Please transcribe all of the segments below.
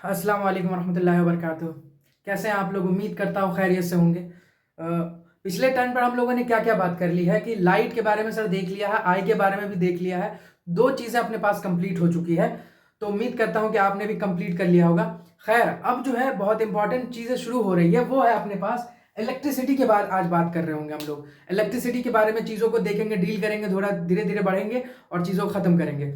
अस्सलाम वालेकुम रहमतुल्लाहि व बरकातुहू। कैसे हैं आप लोग? उम्मीद करता हूँ खैरियत से होंगे। पिछले टर्न पर हम लोगों ने क्या क्या बात कर ली है कि लाइट के बारे में सर देख लिया है, आई के बारे में भी देख लिया है। दो चीज़ें अपने पास कंप्लीट हो चुकी है, तो उम्मीद करता हूँ कि आपने भी कंप्लीट कर लिया होगा। खैर, अब जो है बहुत इंपॉर्टेंट चीज़ें शुरू हो रही है, वो है अपने पास इलेक्ट्रिसिटी के बाद आज बात कर रहे होंगे हम लोग। इलेक्ट्रिसिटी के बारे में चीज़ों को देखेंगे, डील करेंगे, थोड़ा धीरे धीरे बढ़ेंगे और चीज़ों को ख़त्म करेंगे।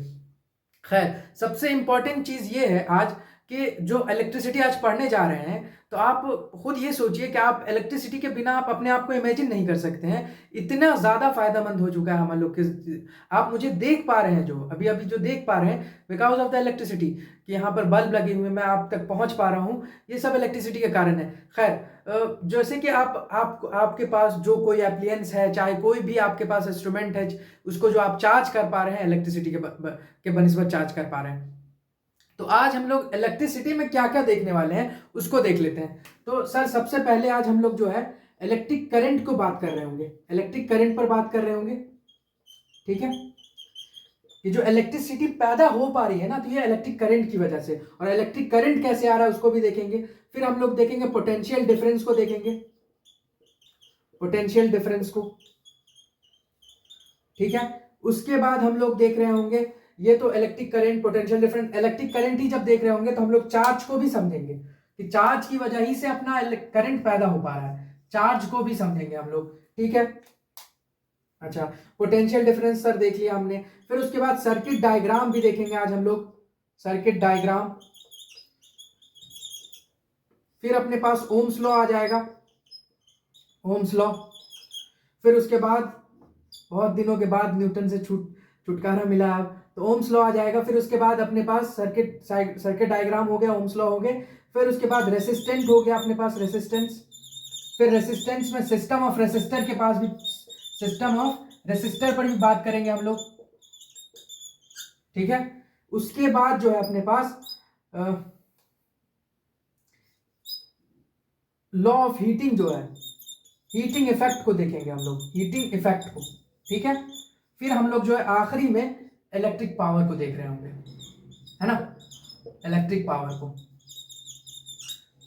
खैर, सबसे इंपॉर्टेंट चीज़ ये है आज कि जो इलेक्ट्रिसिटी आज पढ़ने जा रहे हैं, तो आप खुद ये सोचिए कि आप इलेक्ट्रिसिटी के बिना आप अपने आप को इमेजिन नहीं कर सकते हैं। इतना ज़्यादा फ़ायदेमंद हो चुका है हम लोग के। आप मुझे देख पा रहे हैं, जो अभी जो देख पा रहे हैं, बिकॉज़ ऑफ द इलेक्ट्रिसिटी, कि यहाँ पर बल्ब लगे हुए हैं, मैं आप तक पहुँच पा रहा हूँ, ये सब इलेक्ट्रिसिटी के कारण है। खैर, जैसे कि आपके पास जो कोई एप्लियंस है, चाहे कोई भी आपके पास इंस्ट्रूमेंट है, उसको जो आप चार्ज कर पा रहे हैं, इलेक्ट्रिसिटी के बनिस्बत चार्ज कर पा रहे हैं। तो आज हम लोग इलेक्ट्रिसिटी में क्या क्या देखने वाले हैं उसको देख लेते हैं। तो सर, सबसे पहले आज हम लोग जो है इलेक्ट्रिक करंट को बात कर रहे होंगे, इलेक्ट्रिक करंट पर बात कर रहे होंगे। ठीक है, ये जो इलेक्ट्रिसिटी पैदा हो पा रही है ना, तो ये इलेक्ट्रिक करंट की वजह से, और इलेक्ट्रिक करंट कैसे आ रहा है उसको भी देखेंगे। फिर हम लोग देखेंगे पोटेंशियल डिफरेंस को, देखेंगे पोटेंशियल डिफरेंस को। ठीक है, उसके बाद हम लोग देख रहे होंगे, ये तो electric current, potential difference, electric current ही जब देख रहे होंगे तो हम लोग चार्ज को भी समझेंगे कि चार्ज की वजह ही से अपना करंट पैदा हो पा रहा है, चार्ज को भी समझेंगे हम लोग। ठीक है, अच्छा, पोटेंशियल डिफरेंस सर देख लिया हमने। फिर उसके बाद सर्किट डायग्राम भी देखेंगे आज हम लोग, सर्किट डायग्राम। फिर अपने पास ओम्स लॉ आ जाएगा, ओम्स लॉ। फिर उसके बाद बहुत दिनों के बाद न्यूटन से छुटकारा मिला अब, तो ओम्स लॉ आ जाएगा। फिर उसके बाद अपने पास सर्किट डायग्राम हो गया, ओम्स लॉ हो गए। फिर उसके बाद रेसिस्टेंट हो गया अपने पास, रेसिस्टेंस। फिर रेसिस्टेंस में सिस्टम ऑफ रेसिस्टर के पास भी, सिस्टम ऑफ रेसिस्टर पर भी बात करेंगे हम लोग। ठीक है, उसके बाद जो है अपने पास लॉ ऑफ हीटिंग जो है, हीटिंग इफेक्ट को देखेंगे हम लोग, हीटिंग इफेक्ट को। ठीक है, फिर हम लोग जो है आखिरी में इलेक्ट्रिक पावर को देख रहे होंगे, है ना, इलेक्ट्रिक पावर को।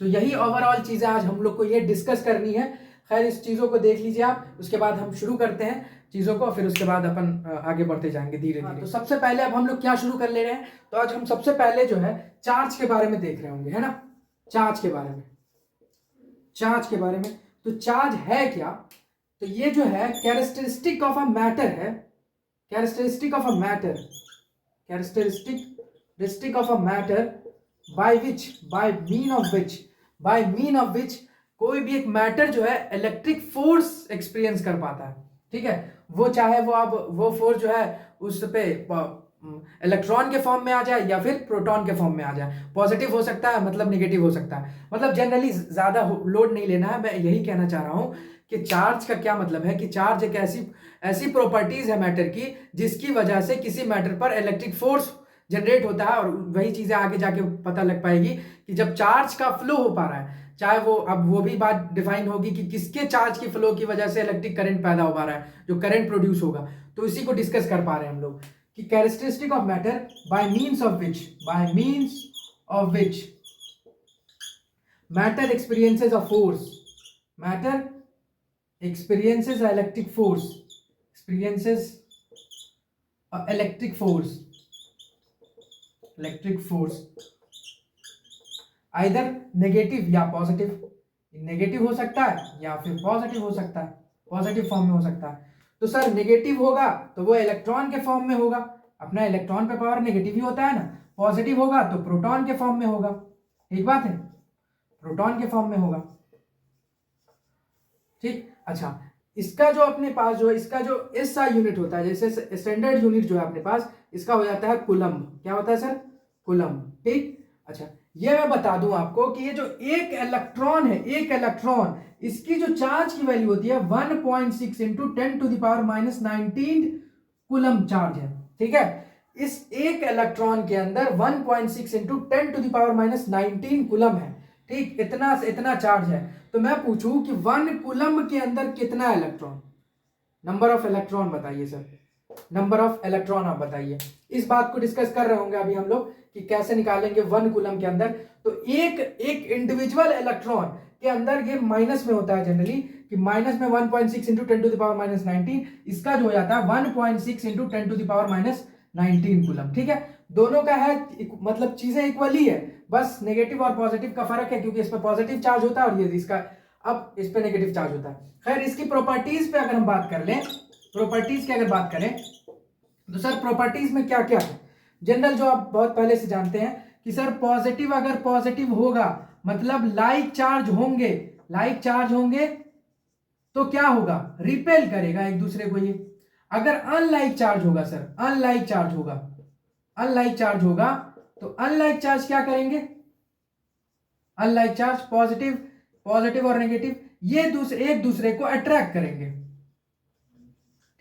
तो यही ओवरऑल चीजें आज हम लोग को ये डिस्कस करनी है। खैर, इस चीजों को देख लीजिए आप, उसके बाद हम शुरू करते हैं चीजों को, फिर उसके बाद अपन आगे बढ़ते जाएंगे धीरे धीरे। तो सबसे पहले अब हम लोग क्या शुरू कर ले रहे हैं, तो आज हम सबसे पहले जो है चार्ज के बारे में देख रहे होंगे, है ना, चार्ज के बारे में, चार्ज के बारे में। तो चार्ज है क्या? तो ये जो है कैरेक्टरिस्टिक ऑफ अ मैटर है, characteristic of a matter, characteristic of a matter by which, by mean of which कोई भी एक मैटर जो है इलेक्ट्रिक फोर्स एक्सपीरियंस कर पाता है। ठीक है, वो चाहे वो अब वो फोर्स जो है उस पे इलेक्ट्रॉन के फॉर्म में आ जाए या फिर प्रोटॉन के फॉर्म में आ जाए। पॉजिटिव हो सकता है, मतलब नेगेटिव हो सकता है, मतलब जनरली ज्यादा लोड नहीं लेना है। मैं यही कहना चाह रहा हूं कि चार्ज का क्या मतलब है, कि चार्ज एक ऐसी ऐसी प्रॉपर्टीज है मैटर की जिसकी वजह से किसी मैटर पर इलेक्ट्रिक फोर्स जनरेट होता है। और वही चीजें आगे जाके पता लग पाएगी कि जब चार्ज का फ्लो हो पा रहा है, चाहे वो, अब वो भी बात डिफाइन होगी कि किसके चार्ज की फ्लो की वजह से इलेक्ट्रिक करंट पैदा हो पा रहा है, जो करंट प्रोड्यूस होगा। तो इसी को डिस्कस कर पा रहे हैं हम लोग कि characteristic of matter by means of which matter experiences a force, matter experiences electric force, experiences electric force either negative या पॉजिटिव। नेगेटिव हो सकता है या फिर पॉजिटिव हो सकता है, पॉजिटिव फॉर्म में हो सकता है। तो सर नेगेटिव होगा तो वो इलेक्ट्रॉन के फॉर्म में होगा, अपना इलेक्ट्रॉन पे पावर नेगेटिव ही होता है ना। पॉजिटिव होगा तो प्रोटॉन के फॉर्म में होगा, ठीक बात है, प्रोटॉन के फॉर्म में होगा। ठीक, अच्छा, इसका जो अपने पास जो है, इसका जो एसआई यूनिट होता है, जैसे स्टैंडर्ड यूनिट जो है अपने पास, इसका हो जाता है कूलम्ब। क्या होता है सर? कूलम्ब। ठीक, अच्छा, ये मैं बता दूं आपको कि ये जो एक इलेक्ट्रॉन है, एक इलेक्ट्रॉन, इसकी जो चार्ज की वैल्यू होती है 1.6 इंटू 10⁻⁹ कूलम्ब चार्ज है। ठीक है, इस एक इलेक्ट्रॉन के अंदर 1.6 इंटू 10⁻⁹ कूलम्ब है। ठीक, इतना इतना चार्ज है। तो मैं पूछूं कि 1 कूलम्ब के अंदर कितना इलेक्ट्रॉन, नंबर ऑफ इलेक्ट्रॉन बताइए सर। नंबर ऑफ इलेक्ट्रॉन आप बताइए। इस बात को डिस्कस कर रहे होंगे अभी हम लोग कि कैसे निकालेंगे 1 कूलम के अंदर। तो एक इंडिविजुअल इलेक्ट्रॉन के अंदर ये माइनस में होता है जनरली कि माइनस में 1.6 into 10 to the power minus 19, इसका जो हो जाता है 1.6 into 10 to the power minus 19 coulomb. ठीक है, दोनों का है मतलब चीजें इक्वली है, बस नेगेटिव और पॉजिटिव का फर्क है क्योंकि इस पर पॉजिटिव चार्ज होता है और ये इसका अब इस पे नेगेटिव चार्ज होता है। खैर इसकी प्रॉपर्टीज पे अगर हम बात कर लें, प्रॉपर्टीज की अगर बात करें तो सर प्रॉपर्टीज में क्या क्या है जनरल जो आप बहुत पहले से जानते हैं कि सर पॉजिटिव अगर पॉजिटिव होगा मतलब लाइक चार्ज होंगे, लाइक चार्ज होंगे तो क्या होगा, रिपेल करेगा एक दूसरे को। ये अगर अनलाइक चार्ज होगा सर, अनलाइक चार्ज होगा, अनलाइक चार्ज होगा तो अनलाइक चार्ज क्या करेंगे, अनलाइक चार्ज पॉजिटिव, पॉजिटिव और नेगेटिव ये एक दूसरे को अट्रैक्ट करेंगे।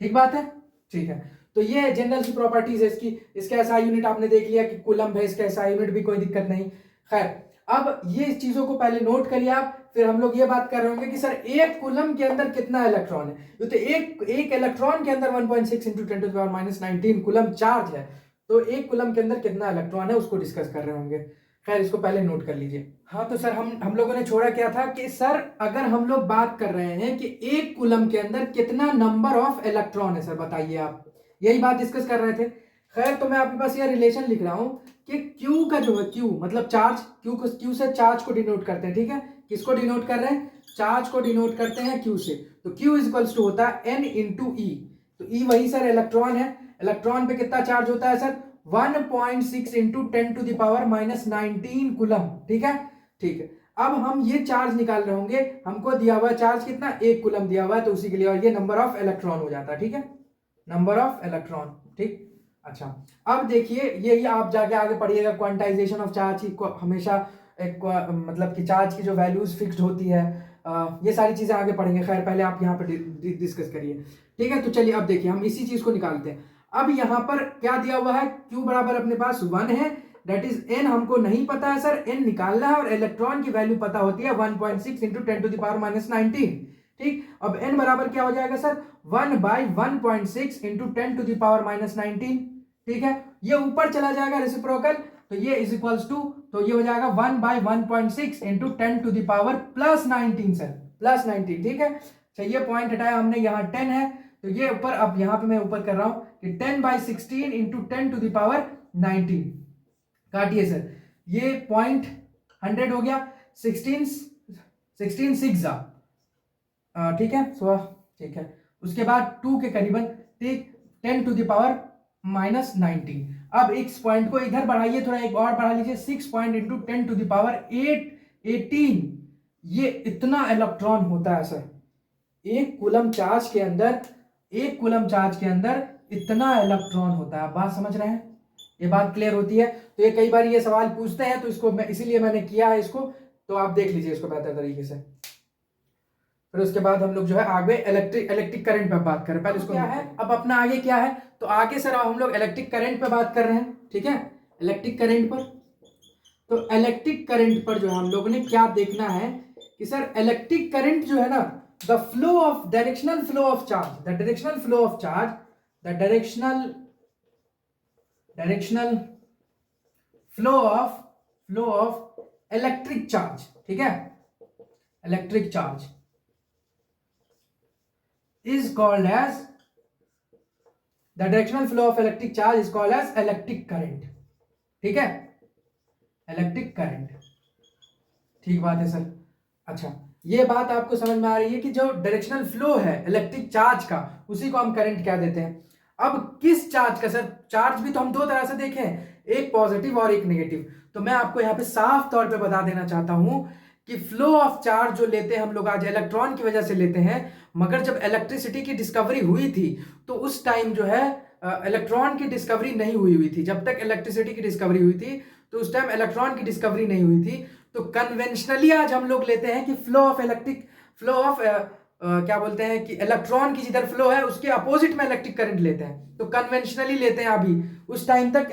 ठीक बात है, ठीक है। तो ये जनरल सी प्रॉपर्टीज है इसकी। इसका ऐसा यूनिट आपने देख लिया कि कूलम है, इसका ऐसा यूनिट भी कोई दिक्कत नहीं। खैर अब ये चीजों को पहले नोट करिए आप, फिर हम लोग ये बात कर रहे होंगे कि सर एक कूलम के अंदर कितना इलेक्ट्रॉन है। तो एक इलेक्ट्रॉन के अंदर 1.6 into 10 to the power minus 19 coulomb charge है, तो एक कूलम के अंदर कितना इलेक्ट्रॉन है उसको डिस्कस कर रहे होंगे। खैर इसको पहले नोट कर लीजिए। हाँ तो सर हम लोगों ने छोड़ा क्या था कि सर अगर हम लोग बात कर रहे हैं कि एक कूलम के अंदर कितना नंबर ऑफ इलेक्ट्रॉन है, सर बताइए आप, यही बात डिस्कस कर रहे थे। खैर तो मैं आपके पास ये रिलेशन लिख रहा हूं कि Q का जो है, Q मतलब चार्ज, Q से चार्ज को डिनोट करते हैं। ठीक है, किसको डिनोट कर रहे हैं, चार्ज को डिनोट करते हैं Q से। तो Q इज इक्वल्स टू होता है N इंटू E। तो E वही सर इलेक्ट्रॉन है, इलेक्ट्रॉन पे कितना चार्ज होता है sir 1.6 into 10 to the power minus 19 coulomb. ठीक है, ठीक है। अब हम ये चार्ज निकाल रहे होंगे, हमको दिया हुआ चार्ज कितना, 1 कूलम दिया हुआ है, तो उसी के लिए, और ये नंबर ऑफ इलेक्ट्रॉन हो जाता है। ठीक है, नंबर ऑफ इलेक्ट्रॉन। ठीक, अच्छा अब देखिए यही आप जाके आगे पढ़िएगा क्वांटाइजेशन ऑफ चार्ज की, हमेशा एक मतलब कि चार्ज की जो वैल्यूज फिक्स्ड होती है, ये सारी चीजें आगे पढ़ेंगे। खैर पहले आप यहाँ पर डिस्कस करिए। ठीक है, तो चलिए अब देखिए हम इसी चीज को निकालते हैं। अब यहाँ पर क्या दिया हुआ है, Q बराबर अपने पास 1 है, दैट इज N हमको नहीं पता है सर, N निकालना है, और इलेक्ट्रॉन की वैल्यू पता होती है 1.6 into 10 to the power minus 19। ठीक, अब N बराबर क्या हो जाएगा sir 1 by 1.6 into 10 to the power minus 19। ठीक है, ये ऊपर चला जाएगा रेसिप्रोकल, तो ये इज इक्वल्स टू, तो ये हो जाएगा 1 by 1.6 into 10 to the power plus 19 sir, plus 19। ठीक है, चलिए पॉइंट हटाया हमने, यहाँ 10 है तो ये ऊपर, अब यहाँ पे मैं ऊपर कर रहा हूं कि 10 by 16 into 10 to the power 19। काटिए सर, ये पॉइंट 100 हो गया, 16 6 जा, ठीक है, सो ठीक है। उसके बाद 2 के करीबन, ठीक, 10 टू द पावर माइनस 19। अब इस पॉइंट को इधर बढ़ाइए थोड़ा, एक और बढ़ा लीजिए, 6 point into 10 to the power 18। ये इतना इलेक्ट्रॉन होता है सर एक कूलम चार्ज के अंदर, एक कूलम चार्ज के अंदर इतना इलेक्ट्रॉन होता है। बात समझ रहे हैं, ये बात क्लियर होती है। तो ये कई बार ये सवाल पूछते हैं, तो इसको मैं इसीलिए मैंने किया है इसको, तो आप देख लीजिए इसको बेहतर तरीके से। फिर उसके बाद हम लोग जो है आगे इलेक्ट्रिक करंट पे बात करें। पहले इसको क्या है, अब अपना आगे क्या है, तो आगे सर हम लोग इलेक्ट्रिक करंट पे बात कर रहे हैं। ठीक है, इलेक्ट्रिक करंट पर, तो इलेक्ट्रिक करंट पर जो है हम लोगों ने क्या देखना है कि सर इलेक्ट्रिक करंट जो है ना, the flow of, directional flow of charge, the directional flow of charge, the directional flow of electric charge. ठीक है, electric charge is called as, the directional flow of electric charge is called as electric current। ठीक है, electric current. ठीक बात है sir. अच्छा, ये बात आपको समझ में आ रही है कि जो डायरेक्शनल फ्लो है इलेक्ट्रिक चार्ज का, उसी को हम करंट क्या देते हैं। अब किस चार्ज का सर, चार्ज भी तो हम दो तरह से देखे हैं, एक पॉजिटिव और एक नेगेटिव। तो मैं आपको यहाँ पे साफ तौर पे बता देना चाहता हूं कि फ्लो ऑफ चार्ज जो लेते हैं हम लोग आज इलेक्ट्रॉन की वजह से लेते हैं, मगर जब इलेक्ट्रिसिटी की डिस्कवरी हुई थी तो उस टाइम जो है इलेक्ट्रॉन की डिस्कवरी नहीं हुई थी। जब तक इलेक्ट्रिसिटी की डिस्कवरी हुई थी तो उस टाइम इलेक्ट्रॉन की डिस्कवरी नहीं हुई थी। तो कन्वेंशनली आज हम लोग लेते हैं कि फ्लो ऑफ क्या बोलते हैं कि इलेक्ट्रॉन की जिधर फ्लो है उसके अपोजिट में इलेक्ट्रिक करंट लेते हैं, तो कन्वेंशनली लेते हैं अभी। उस टाइम तक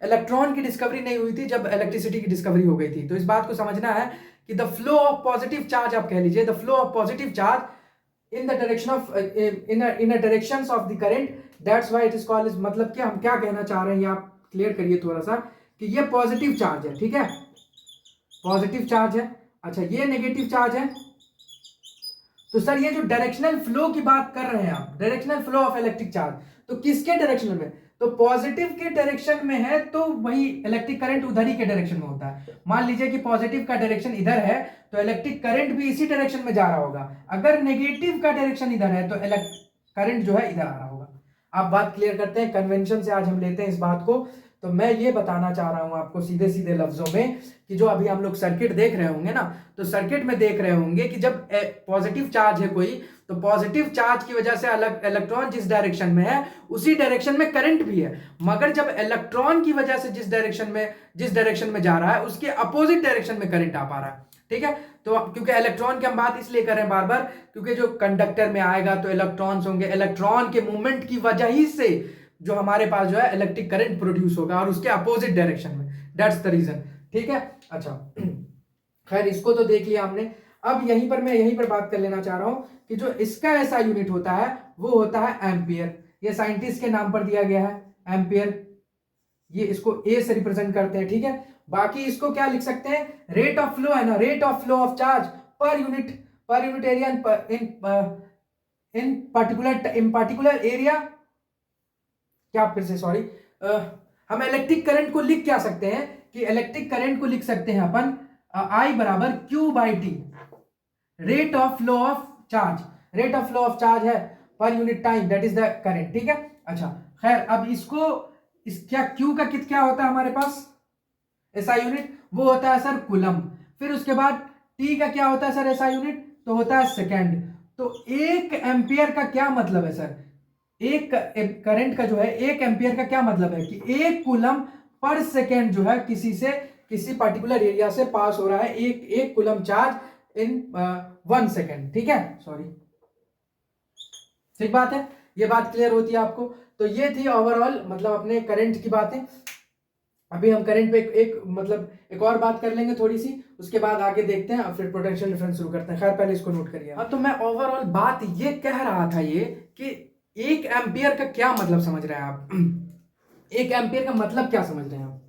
इलेक्ट्रॉन की डिस्कवरी नहीं हुई थी जब इलेक्ट्रिसिटी की डिस्कवरी हो गई थी। तो इस बात को समझना है कि the flow of positive charge, आप कह लीजिए the flow of positive charge in the direction of in directions of the current, that's why it is called, मतलब कि हम क्या कहना चाह रहे हैं, ये आप क्लियर करिए थोड़ा सा, कि ये पॉजिटिव चार्ज है, ठीक है, पॉजिटिव चार्ज है। अच्छा, ये नेगेटिव चार्ज है। तो सर ये जो डायरेक्शनल फ्लो की बात कर रहे हैं आप, directional flow of electric charge, तो किसके डायरेक्शन में? तो पॉजिटिव के डायरेक्शन में है, तो वही इलेक्ट्रिक करंट उधर ही के डायरेक्शन में होता है। मान लीजिए कि पॉजिटिव का डायरेक्शन इधर है, तो इलेक्ट्रिक करंट भी इसी डायरेक्शन में जा रहा होगा। अगर नेगेटिव का डायरेक्शन इधर है, तो करंट जो है इधर आ रहा होगा। आप बात क्लियर करते हैं, कन्वेंशन से आज हम लेते हैं इस बात को। तो मैं ये बताना चाह रहा हूं आपको सीधे सीधे लफ्जों में, कि जो अभी हम लोग सर्किट देख रहे होंगे ना, तो सर्किट में देख रहे होंगे कि जब पॉजिटिव चार्ज है कोई, तो पॉजिटिव चार्ज की वजह से अलग इलेक्ट्रॉन जिस डायरेक्शन में है उसी डायरेक्शन में करंट भी है। मगर जब इलेक्ट्रॉन की वजह से जिस डायरेक्शन में जा रहा है, उसके अपोजिट डायरेक्शन में करंट आ पा रहा है, ठीक है। तो क्योंकि इलेक्ट्रॉन की हम बात इसलिए कर रहे हैं बार बार, क्योंकि जो कंडक्टर में आएगा तो इलेक्ट्रॉन्स होंगे, इलेक्ट्रॉन के मूवमेंट की वजह ही से जो हमारे पास जो है इलेक्ट्रिक करंट प्रोड्यूस होगा, और उसके अपोजिट डायरेक्शन में, दैट्स द रीजन, ठीक है। अच्छा, खैर इसको तो देख लिया हमने। अब मैं यहीं पर बात कर लेना चाह रहा हूं कि जो इसका ऐसा यूनिट होता है वो होता है एम्पियर। ये साइंटिस्ट के नाम पर दिया गया है एम्पियर, ये इसको ए से रिप्रेजेंट करते हैं, ठीक है। बाकी इसको क्या लिख सकते हैं, रेट ऑफ फ्लो है ना, rate of flow of charge per unit area in particular area, क्या फिर से सॉरी, हम इलेक्ट्रिक करंट को लिख क्या सकते हैं, कि इलेक्ट्रिक करंट को लिख सकते हैं अपन I बराबर Q by T, rate of flow of charge, rate of flow of charge है पर unit time, that is the current, ठीक है। अच्छा, खैर अब क्या Q का क्या होता है हमारे पास, ऐसा यूनिट, वो होता है सर कूलम। फिर उसके बाद T का क्या होता है सर ऐसा यूनिट, तो होता है सेकेंड। तो एक एम्पियर का क्या मतलब है सर, एक करंट का जो है, एक एम्पियर का क्या मतलब है कि एक कूलम पर सेकेंड जो है किसी पर्टिकुलर एरिया से पास हो रहा है, एक कूलम चार्ज इन 1 सेकेंड, ठीक है, सॉरी, ठीक बात है, ये बात क्लियर होती है आपको। तो ये थी ओवरऑल मतलब अपने करंट की बातें। अभी हम करंट पे एक और बात कर लेंगे थोड़ी सी, उसके बाद आगे देखते हैं, फिर पोटेंशियल डिफरेंस शुरू करते हैं। खैर पहले इसको नोट करिए। हाँ, तो मैं ओवरऑल बात ये कह रहा था ये कि एक एम्पियर का क्या मतलब समझ रहे हैं आप, एक एम्पियर का मतलब क्या समझ रहे हैं आप?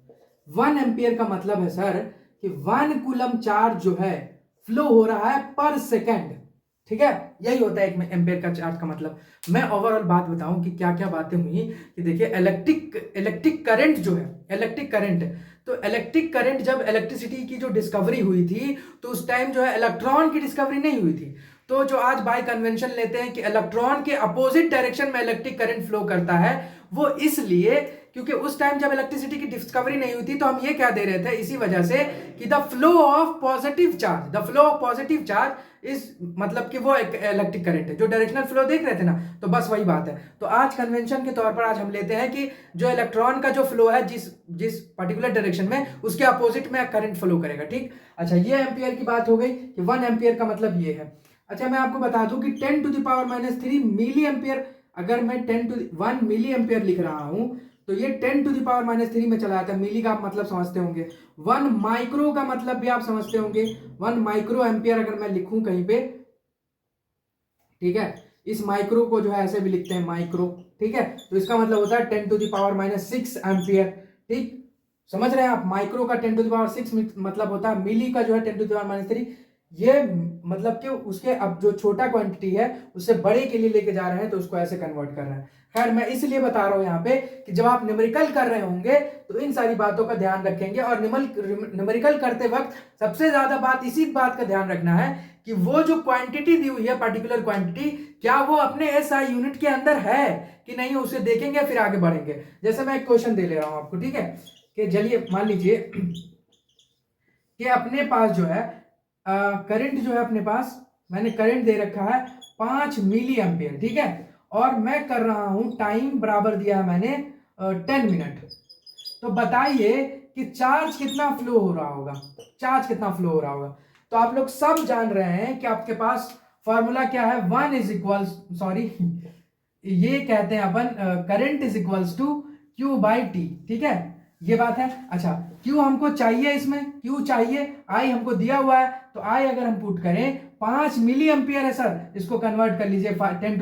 1 एम्पियर का मतलब है सर कि 1 कूलम चार्ज जो है फ्लो हो रहा है पर सेकेंड, ठीक है, यही होता है एक एम्पियर का चार्ज का मतलब। मैं ओवरऑल बात बताऊं कि क्या क्या बातें हुई, कि देखिए इलेक्ट्रिक करंट जो है, इलेक्ट्रिक करंट, तो इलेक्ट्रिक करंट जब इलेक्ट्रिसिटी की जो डिस्कवरी हुई थी, तो उस टाइम जो है इलेक्ट्रॉन की डिस्कवरी नहीं हुई थी। तो जो आज बाय कन्वेंशन लेते हैं कि इलेक्ट्रॉन के अपोजिट डायरेक्शन में इलेक्ट्रिक करंट फ्लो करता है, वो इसलिए क्योंकि उस टाइम जब इलेक्ट्रिसिटी की डिस्कवरी नहीं हुई थी, तो हम ये क्या दे रहे थे इसी वजह से कि the flow of positive charge इस मतलब कि वो एक इलेक्ट्रिक करंट है, जो डायरेक्शनल फ्लो देख रहे थे ना, तो बस वही बात है। तो आज कन्वेंशन के तौर पर आज हम लेते हैं कि जो इलेक्ट्रॉन का जो फ्लो है जिस पर्टिकुलर डायरेक्शन में, उसके अपोजिट में करंट फ्लो करेगा, ठीक। अच्छा, ये एम्पियर की बात हो गई कि 1 एम्पियर का मतलब ये है। अच्छा, मैं आपको बता दूं कि 10⁻³ मिली एम्पियर, अगर मैं 1 मिली एम्पियर लिख रहा हूं, तो ये 10⁻³ में चला जाता है। मिली का आप मतलब समझते होंगे, 1 माइक्रो का मतलब भी आप समझते होंगे, 1 माइक्रो एम्पियर अगर मैं लिखूं कहीं पे, ठीक है, इस माइक्रो को जो है ऐसे भी लिखते हैं माइक्रो, ठीक है, तो इसका मतलब होता है 10⁻6 एम्पियर, ठीक, समझ रहे हैं आप। माइक्रो का 10⁻6 मतलब होता है, मिली का जो है 10⁻3, ये मतलब कि उसके अब जो छोटा क्वांटिटी है उससे बड़े के लिए लेके जा रहे हैं, तो उसको ऐसे कन्वर्ट कर रहे हैं। खैर मैं इसलिए बता रहा हूं यहाँ पे कि जब आप न्यूमेरिकल कर रहे होंगे तो इन सारी बातों का ध्यान रखेंगे, और न्यूमेरिकल करते वक्त सबसे ज्यादा बात इसी बात का ध्यान रखना है कि वो जो क्वांटिटी दी हुई है, पर्टिकुलर क्वांटिटी, क्या वो अपने एसआई यूनिट के अंदर है कि नहीं, उसे देखेंगे फिर आगे बढ़ेंगे। जैसे मैं एक क्वेश्चन दे ले रहा हूं आपको, ठीक है, कि चलिए मान लीजिए कि अपने पास जो है करंट जो है, अपने पास मैंने करंट दे रखा है 5 मिली एम्पियर, ठीक है, और मैं कर रहा हूं, टाइम बराबर दिया है मैंने 10 मिनट। तो बताइए कि चार्ज कितना फ्लो हो रहा होगा, चार्ज कितना फ्लो हो रहा होगा। तो आप लोग सब जान रहे हैं कि आपके पास फॉर्मूला क्या है, 1 इज इक्वल, सॉरी ये कहते हैं अपन current is equals to Q by T, ठीक है, ये बात है। अच्छा, Q हमको चाहिए, इसमें Q चाहिए, I हमको दिया हुआ है, तो I अगर हम पुट करें 5 मिली एम्पियर है सर, इसको कन्वर्ट कर लीजिए 10⁻³ that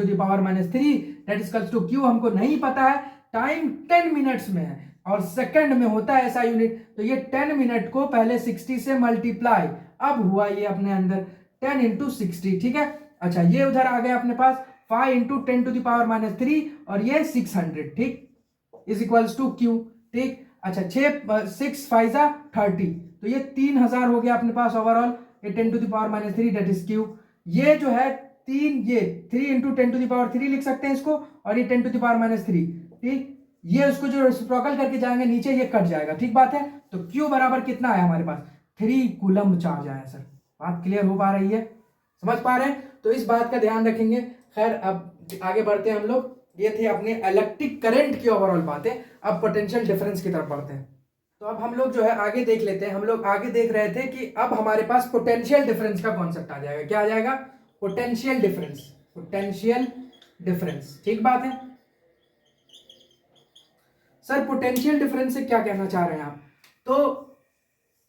is equals to Q, हमको नहीं पता है, टाइम 10 मिनट्स में है और सेकंड में होता है ऐसा यूनिट, तो ये 10 मिनट को पहले 60 से मल्टीप्लाई, अब हुआ ये अपने अंदर 10 × 60, ठीक है। अच्छा ये उधर आ गया अपने पास 5 × 10⁻³ और ये 600, ठीक, इज इक्वल्स टू क्यू, ठीक। अच्छा 6 5 30, तो ये 3000 हो गया अपने पास ओवरऑल, ये 10⁻³ दैट इज क्यू। ये जो है 3 × 10⁻³ लिख सकते हैं इसको, और ये 10⁻³, ठीक। ये उसको जो रेसिप्रोकल करके जाएंगे नीचे, ये कट जाएगा, ठीक बात है। तो Q बराबर कितना आया हमारे पास, 3 कूलम्ब चार्ज आया सर। बात क्लियर हो पा रही है, समझ पा रहे हैं, तो इस बात का ध्यान रखेंगे। खैर अब आगे बढ़ते हैं हम लोग, ये थी अपने इलेक्ट्रिक करंट की ओवरऑल बातें। अब पोटेंशियल डिफरेंस की तरफ बढ़ते हैं। तो अब हम लोग जो है आगे देख लेते हैं। हम लोग आगे देख रहे थे कि अब हमारे पास पोटेंशियल डिफरेंस का कॉन्सेप्ट आ जाएगा। क्या आ जाएगा, पोटेंशियल डिफरेंस, पोटेंशियल डिफरेंस, ठीक बात है सर। पोटेंशियल डिफरेंस से क्या कहना चाह रहे हैं आप, तो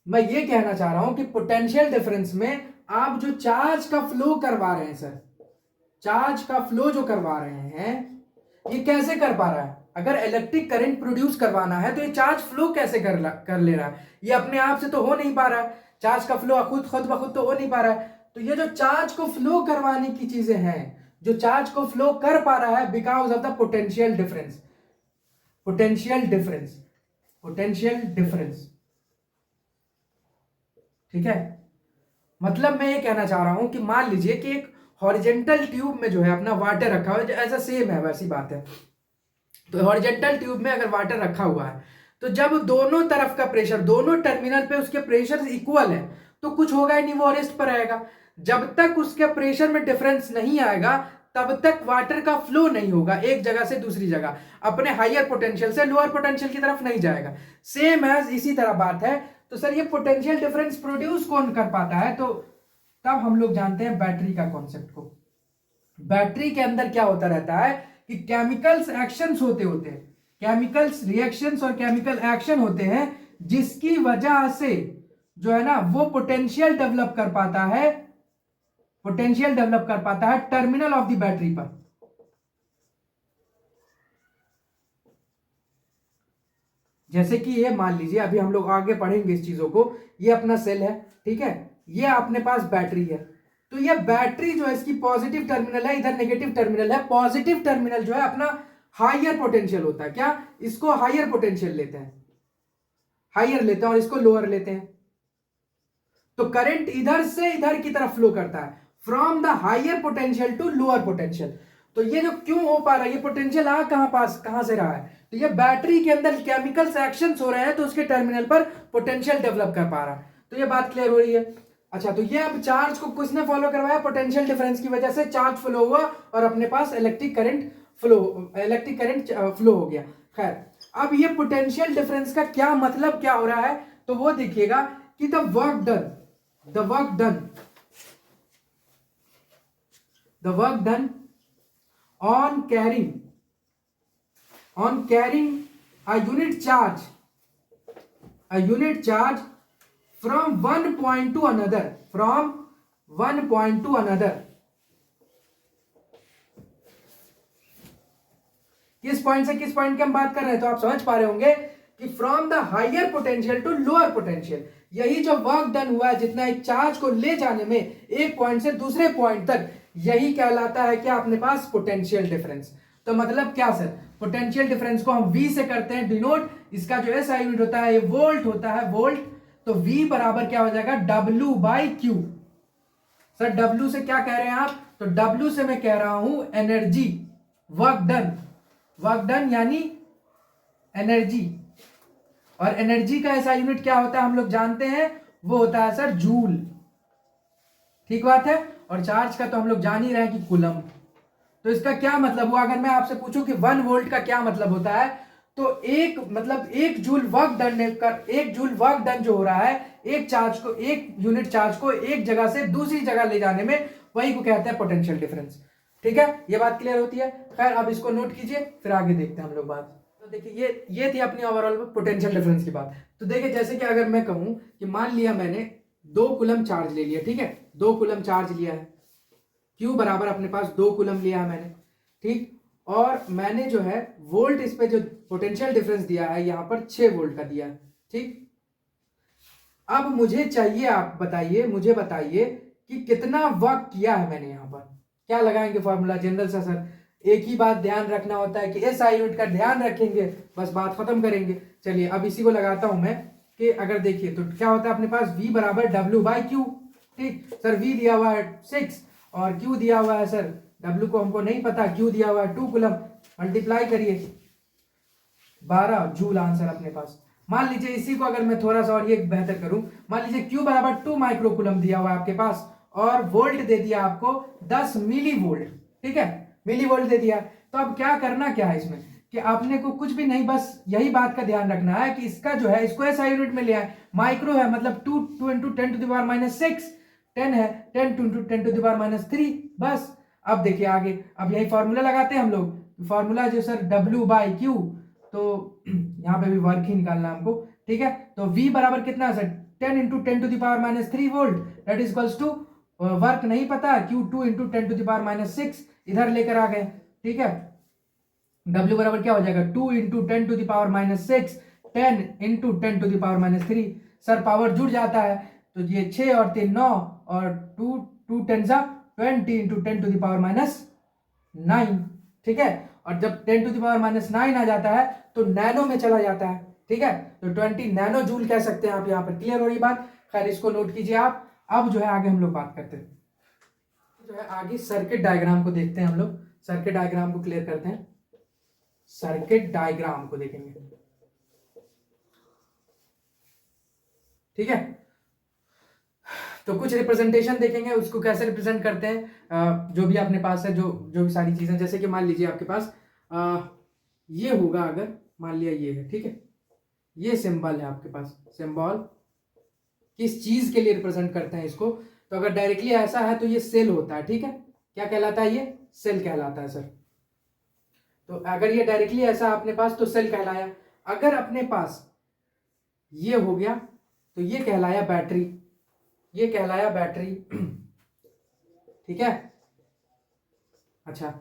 मैं ये कहना चाह रहा हूं कि पोटेंशियल डिफरेंस में आप जो चार्ज का फ्लो करवा रहे हैं सर, चार्ज का फ्लो जो करवा रहे हैं, ये कैसे कर पा रहा है। अगर इलेक्ट्रिक करंट प्रोड्यूस करवाना है तो ये चार्ज फ्लो कैसे कर ले रहा है, ये अपने आप से तो हो नहीं पा रहा है, चार्ज का फ्लो खुद ब खुद तो हो नहीं पा रहा है। तो ये जो चार्ज को फ्लो करवाने की चीजें हैं, जो चार्ज को फ्लो कर पा रहा है, because of the potential difference, potential difference, potential difference, ठीक है। मतलब मैं ये कहना चाह रहा हूं कि मान लीजिए कि एक हॉरिजेंटल ट्यूब में जो है अपना वाटर रखा हुआ है, ऐसा सेम है वैसी बात है। तो हॉरिजेंटल ट्यूब में अगर वाटर रखा हुआ है, तो जब दोनों तरफ का प्रेशर, दोनों टर्मिनल पे उसके प्रेशर इक्वल है, तो कुछ होगा ही नहीं, वो रेस्ट पर रहेगा। जब तक उसके प्रेशर में डिफरेंस नहीं आएगा, तब तक वाटर का फ्लो नहीं होगा एक जगह से दूसरी जगह, अपने हायर पोटेंशियल से लोअर पोटेंशियल की तरफ नहीं जाएगा। सेम एज इसी तरह बात है। तो सर ये पोटेंशियल डिफरेंस प्रोड्यूस कौन कर पाता है, तो तब हम लोग जानते हैं बैटरी का कॉन्सेप्ट को। बैटरी के अंदर क्या होता रहता है कि केमिकल्स एक्शंस होते हैं, केमिकल्स रिएक्शंस और केमिकल एक्शन होते हैं, जिसकी वजह से जो है ना वो पोटेंशियल डेवलप कर पाता है, पोटेंशियल डेवलप कर पाता है टर्मिनल ऑफ द बैटरी पर। जैसे कि ये मान लीजिए, अभी हम लोग आगे पढ़ेंगे इस चीजों को, ये अपना सेल है, ठीक है, ये अपने पास बैटरी है। तो ये बैटरी जो है इसकी पॉजिटिव टर्मिनल है, इधर नेगेटिव टर्मिनल है। पॉजिटिव टर्मिनल जो है अपना हायर पोटेंशियल होता है, क्या, इसको हायर पोटेंशियल लेते हैं, हायर लेते हैं, और इसको लोअर लेते हैं। तो करंट इधर से इधर की तरफ फ्लो करता है, from the higher potential to lower potential. तो ये जो क्यों हो पा रहा है, ये पोटेंशियल आ कहां से रहा है, तो ये बैटरी के अंदर केमिकल्स एक्शंस हो रहे हैं, तो उसके टर्मिनल पर पोटेंशियल डेवलप कर पा रहा है। तो ये बात क्लियर हो रही है। अच्छा, तो ये अब चार्ज को किसने फॉलो करवाया, पोटेंशियल डिफरेंस की वजह से चार्ज फ्लो हुआ और अपने पास इलेक्ट्रिक करंट फ्लो हो गया। खैर, अब ये पोटेंशियल डिफरेंस का क्या मतलब क्या हो रहा है, तो वो देखिएगा कि the work done on carrying a unit charge from one point to another, किस पॉइंट से किस पॉइंट की हम बात कर रहे हैं, तो आप समझ पा रहे होंगे कि from the higher potential to lower potential. यही जो वर्क डन हुआ है, जितना एक चार्ज को ले जाने में एक पॉइंट से दूसरे पॉइंट तक, यही कहलाता है क्या अपने पास पोटेंशियल डिफरेंस। तो मतलब क्या सर, पोटेंशियल डिफरेंस को हम V से करते हैं डिनोट, इसका जो SI यूनिट होता है ये वोल्ट होता है, वोल्ट। तो V बराबर क्या हो जाएगा, W/Q। सर W से क्या कह रहे हैं आप, तो W से मैं कह रहा हूं एनर्जी, वर्क डन यानी एनर्जी। और एनर्जी का SI यूनिट क्या होता है हम लोग जानते हैं, वो होता है सर जूल, ठीक बात है। और चार्ज का तो हम लोग जान ही रहे हैं कि कूलम्ब। तो इसका क्या मतलब हुआ, अगर मैं आपसे पूछूं कि 1 वोल्ट का क्या मतलब होता है, तो एक जूल वर्क डन जो हो रहा है, एक यूनिट चार्ज को एक जगह से दूसरी जगह ले जाने में, वही को कहते हैं पोटेंशियल डिफरेंस। ठीक है, ये बात क्लियर होती है। खैर, अब इसको नोट कीजिए, फिर आगे देखते हैं हम लोग बात। तो देखिए, ये थी अपनी ओवरऑल पोटेंशियल डिफरेंस की बात। तो देखिए, जैसे कि अगर मैं कहूं कि मान लिया मैंने 2 कूलम चार्ज ले लिया, ठीक है, 2 कूलम चार्ज लिया है, Q बराबर अपने पास 2 कूलम लिया है मैंने, ठीक। और मैंने जो है वोल्ट इस पे जो पोटेंशियल डिफरेंस दिया है यहाँ पर 6 वोल्ट का दिया है, ठीक। अब मुझे चाहिए, आप बताइए, मुझे बताइए कि कितना वर्क किया है मैंने यहाँ पर। क्या लगाएंगे फॉर्मूला, जनरल सा सर, एक ही बात ध्यान रखना होता है कि SI यूनिट का ध्यान रखेंगे, बस बात खत्म करेंगे। चलिए अब इसी को लगाता हूं मैं कि अगर देखिए तो क्या होता है अपने पास V बराबर W/Q, ठीक। सर V दिया हुआ है 6 और Q दिया हुआ है सर, W को हमको नहीं पता, Q दिया हुआ है 2 कूलम, मल्टीप्लाई करिए 12 जूल आंसर अपने पास। मान लीजिए इसी को अगर मैं थोड़ा सा और ये बेहतर करूं, मान लीजिए Q बराबर 2 माइक्रो कूलम दिया हुआ है आपके पास और वोल्ट दे दिया आपको 10 मिली वोल्ट, ठीक है, मिली वोल्ट दे दिया। तो अब क्या करना क्या है इसमें कि आपने को कुछ भी नहीं, बस यही बात का ध्यान रखना है कि इसका जो है इसको SI यूनिट में लिया है, माइक्रो है मतलब 2 इंटू 10 टू द पावर -6, 10 है 10 इंटू 10 टू द पावर -3, बस। अब देखिए आगे, अब यही फॉर्मूला लगाते हैं हम लोग, फॉर्मूला जो सर W/Q, तो यहाँ पे भी वर्क ही निकालना हमको, ठीक है। तो V बराबर कितना है sir, 10 into 10 to the power -3 volt, that is equals to, work नहीं पता, Q 2 into 10 to the power -6 इधर लेकर आ गए, ठीक है। W बराबर क्या हो जाएगा, 2 into 10 to the power -6, 10 into 10 to the power -3, sir power जुड़ जाता है, तो ये 6 और 3 9 और 2 10 जा 20 इंटू 10 टू द पावर -9, ठीक है। और जब 10 टू द पावर -9 आ जाता है तो नैनो में चला जाता है, ठीक है, तो 20 नैनो जूल कह सकते हैं आप। यहाँ पर क्लियर हो रही बात, खैर इसको नोट कीजिए आप। अब जो है आगे हम लोग बात करते हैं, जो है आगे सर्किट डायग्राम को देखते हैं हम लोग, सर्किट डायग्राम को क्लियर करते हैं, सर्किट डायग्राम को देखेंगे, ठीक है। तो कुछ रिप्रेजेंटेशन देखेंगे, उसको कैसे रिप्रेजेंट करते हैं, जो भी अपने पास है, जो जो भी सारी चीजें, जैसे कि मान लीजिए आपके पास ये होगा, अगर मान लिया ये है, ठीक है, ये सिंबल है आपके पास, सिंबल किस चीज के लिए रिप्रेजेंट करते हैं इसको, तो अगर डायरेक्टली ऐसा है तो ये सेल होता है, ठीक है, क्या कहलाता है, ये सेल कहलाता है सर। तो अगर ये डायरेक्टली ऐसा अपने पास तो सेल कहलाया, अगर अपने पास ये हो गया तो ये कहलाया बैटरी, ये कहलाया बैटरी, ठीक है। अच्छा,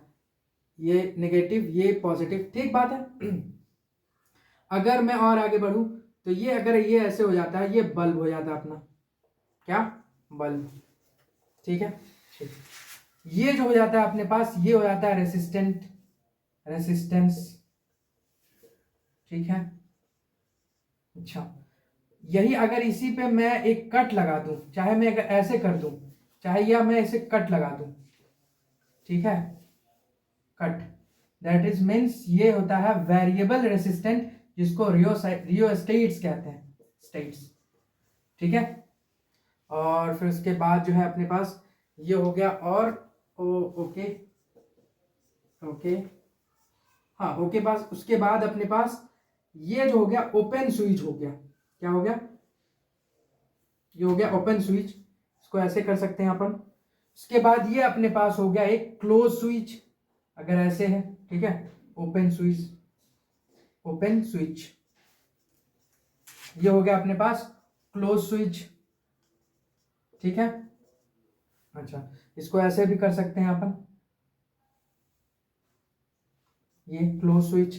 ये नेगेटिव ये पॉजिटिव, ठीक बात है। अगर मैं और आगे बढ़ूं तो ये, अगर ये ऐसे हो जाता है, ये बल्ब हो जाता है अपना, क्या, बल्ब, ठीक है, ठीक। ये जो हो जाता है अपने पास, ये हो जाता है रेसिस्टेंस, ठीक है। अच्छा, यही अगर इसी पे मैं एक कट लगा दूं, चाहे मैं अगर ऐसे कर दूं, चाहे या मैं ऐसे कट लगा दूं, ठीक है, कट, दैट इज मीन्स ये होता है वेरिएबल रेसिस्टेंट, जिसको रियोस्टेट्स कहते हैं, स्टेट्स, ठीक है। और फिर उसके बाद जो है अपने पास ये हो गया, और ओके ओके, हाँ ओके, पास उसके बाद अपने पास ये जो हो गया ओपन स्विच हो गया, क्या हो गया, ये हो गया ओपन स्विच, इसको ऐसे कर सकते हैं अपन। उसके बाद ये अपने पास हो गया एक क्लोज स्विच, अगर ऐसे है, ठीक है, ओपन स्विच, ओपन स्विच, ये हो गया अपने पास क्लोज स्विच, ठीक है। अच्छा, इसको ऐसे भी कर सकते हैं अपन, ये क्लोज स्विच,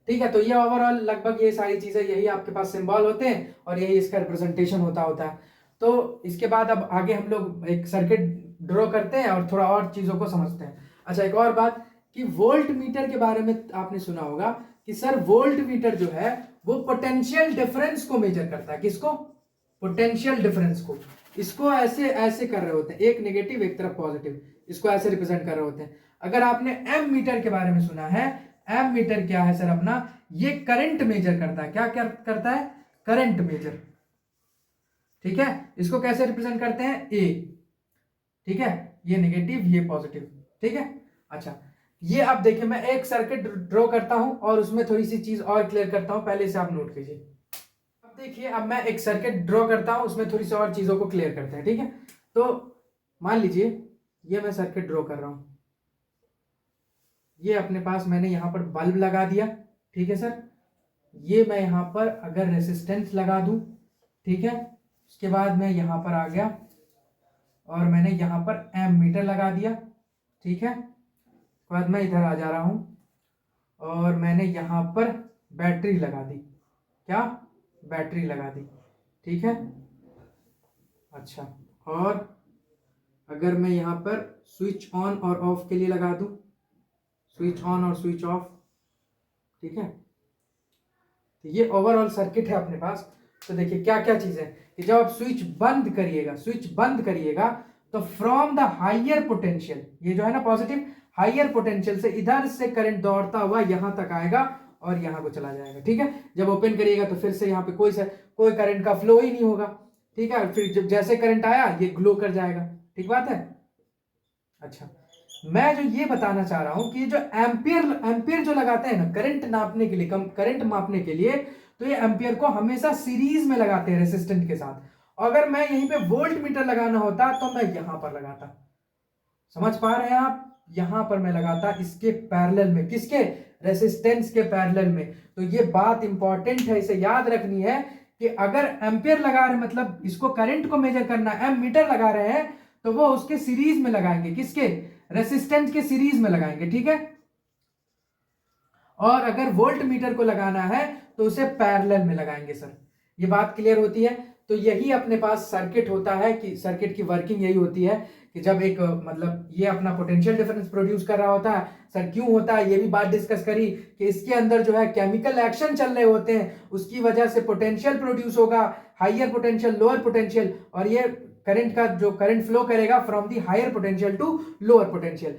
ठीक है। तो ये ओवरऑल लगभग ये सारी चीजें, यही आपके पास सिंबल होते हैं और यही इसका रिप्रेजेंटेशन होता है। तो इसके बाद अब आगे हम लोग एक सर्किट ड्रॉ करते हैं और थोड़ा और चीजों को समझते हैं। अच्छा, एक और बात कि वोल्ट मीटर के बारे में आपने सुना होगा कि सर वोल्ट मीटर जो है वो पोटेंशियल डिफरेंस को मेजर करता है, किसको, पोटेंशियल डिफरेंस को। इसको ऐसे ऐसे कर रहे होते हैं, एक नेगेटिव एक तरफ पॉजिटिव, इसको ऐसे रिप्रेजेंट कर रहे होते हैं। अगर आपने एम मीटर के बारे में सुना है, एम मीटर क्या है सर अपना, ये करंट मेजर करता है, क्या क्या करता है, करंट मेजर, ठीक है। इसको कैसे रिप्रेजेंट करते हैं, ए, ठीक है, ये नेगेटिव ये पॉजिटिव, ठीक है। अच्छा, ये अब देखिए मैं एक सर्किट ड्रॉ करता हूं और उसमें थोड़ी सी चीज और क्लियर करता हूं, पहले से आप नोट कीजिए। अब देखिए, अब मैं एक सर्किट ड्रॉ करता हूं, उसमें थोड़ी सी और चीजों को क्लियर करते हैं, ठीक है। तो मान लीजिए ये मैं सर्किट ड्रॉ कर रहा हूं, ये अपने पास मैंने यहां पर बल्ब लगा दिया, ठीक है सर। ये मैं यहां पर अगर रेसिस्टेंस लगा दूं, ठीक है, उसके बाद मैं यहाँ पर आ गया और मैंने यहाँ पर एमीटर लगा दिया, ठीक है। उसके बाद मैं इधर आ जा रहा हूँ और मैंने यहाँ पर बैटरी लगा दी, क्या, बैटरी लगा दी, ठीक है। अच्छा, और अगर मैं यहाँ पर स्विच ऑन और ऑफ के लिए लगा दूँ, स्विच ऑन और स्विच ऑफ, ठीक है। तो ये ओवरऑल सर्किट है अपने पास। तो देखिए क्या क्या चीज़ है कि जब आप स्विच बंद करिएगा तो फ्रॉम द हाइयर पोटेंशियल, ये जो है ना पॉजिटिव, हाइयर पोटेंशियल से इधर से करंट दौड़ता हुआ यहां तक आएगा और यहां को चला जाएगा, ठीक है। जब ओपन करिएगा तो फिर से यहाँ पे कोई करंट का फ्लो ही नहीं होगा, ठीक है। फिर जब जैसे करंट आया ये ग्लो कर जाएगा, ठीक बात है। अच्छा, मैं जो ये बताना चाह रहा हूं कि जो एम्पियर जो लगाते हैं ना करंट नापने के लिए, करंट मापने के लिए, तो ये एम्पियर को हमेशा सीरीज में लगाते हैं रेसिस्टेंट के साथ। अगर मैं यहीं पे वोल्ट मीटर लगाना होता तो मैं यहां पर लगाता, समझ पा रहे हैं आप, यहां पर मैं लगाता इसके पैरेलल में, किसके, रेसिस्टेंस के पैरेलल में। तो ये बात इंपॉर्टेंट है, इसे याद रखनी है कि अगर एम्पियर लगा रहे मतलब इसको करंट को मेजर करना, एम मीटर लगा रहे हैं तो वो उसके सीरीज में लगाएंगे, किसके, रेसिस्टेंस के सीरीज में लगाएंगे, ठीक है। और अगर वोल्ट मीटर को लगाना है तो उसे पैरेलल में लगाएंगे सर, ये बात क्लियर होती है। तो यही अपने पास सर्किट होता है कि सर्किट की वर्किंग यही होती है कि जब एक मतलब ये अपना पोटेंशियल डिफरेंस प्रोड्यूस कर रहा होता है। सर क्यों होता है ये भी बात डिस्कस करी कि इसके अंदर जो है केमिकल एक्शन चल रहे होते हैं, उसकी वजह से पोटेंशियल प्रोड्यूस होगा, हाइयर पोटेंशियल लोअर पोटेंशियल, और ये करंट का जो करंट फ्लो करेगा from the higher potential to lower potential.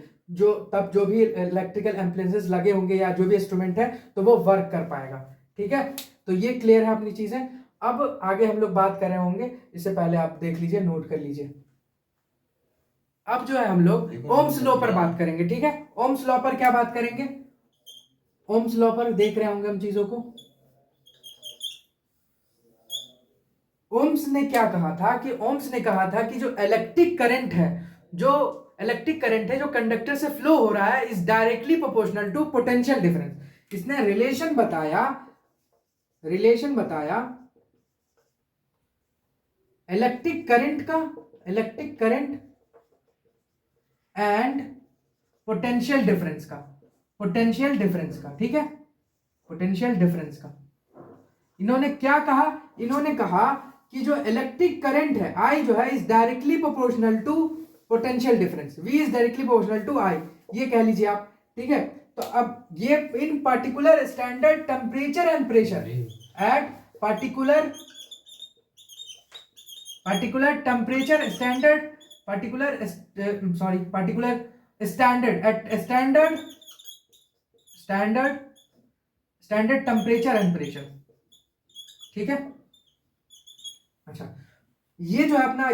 तब जो भी इलेक्ट्रिकल एप्लायंसेस लगे होंगे या जो भी इंस्ट्रूमेंट है तो वो वर्क कर पाएगा, ठीक है। तो ये क्लियर है अपनी चीजें। अब आगे हम लोग बात कर रहे होंगे, इससे पहले आप देख लीजिए, नोट कर लीजिए। अब जो है हम लोग ओम्स लॉ पर बात करेंगे, ठीक है। ओम्स लॉ पर क्या बात करेंगे, ओम्स लॉ पर देख रहे होंगे हम चीजों को। ओम्स ने क्या कहा था कि ओम्स ने कहा था कि जो इलेक्ट्रिक करंट है, जो कंडक्टर से फ्लो हो रहा है is directly proportional to potential difference. इसने रिलेशन बताया electric current and potential difference का, ठीक है, पोटेंशियल डिफरेंस का। इन्होंने क्या कहा, इन्होंने कहा कि जो इलेक्ट्रिक करंट है I जो है is directly proportional to potential difference, V is directly proportional to I, ये कह लीजिए आप, ठीक है। तो अब ये in particular standard temperature and pressure at particular temperature standard particular standard at standard temperature and pressure, ठीक है। अच्छा, ये जो है अपना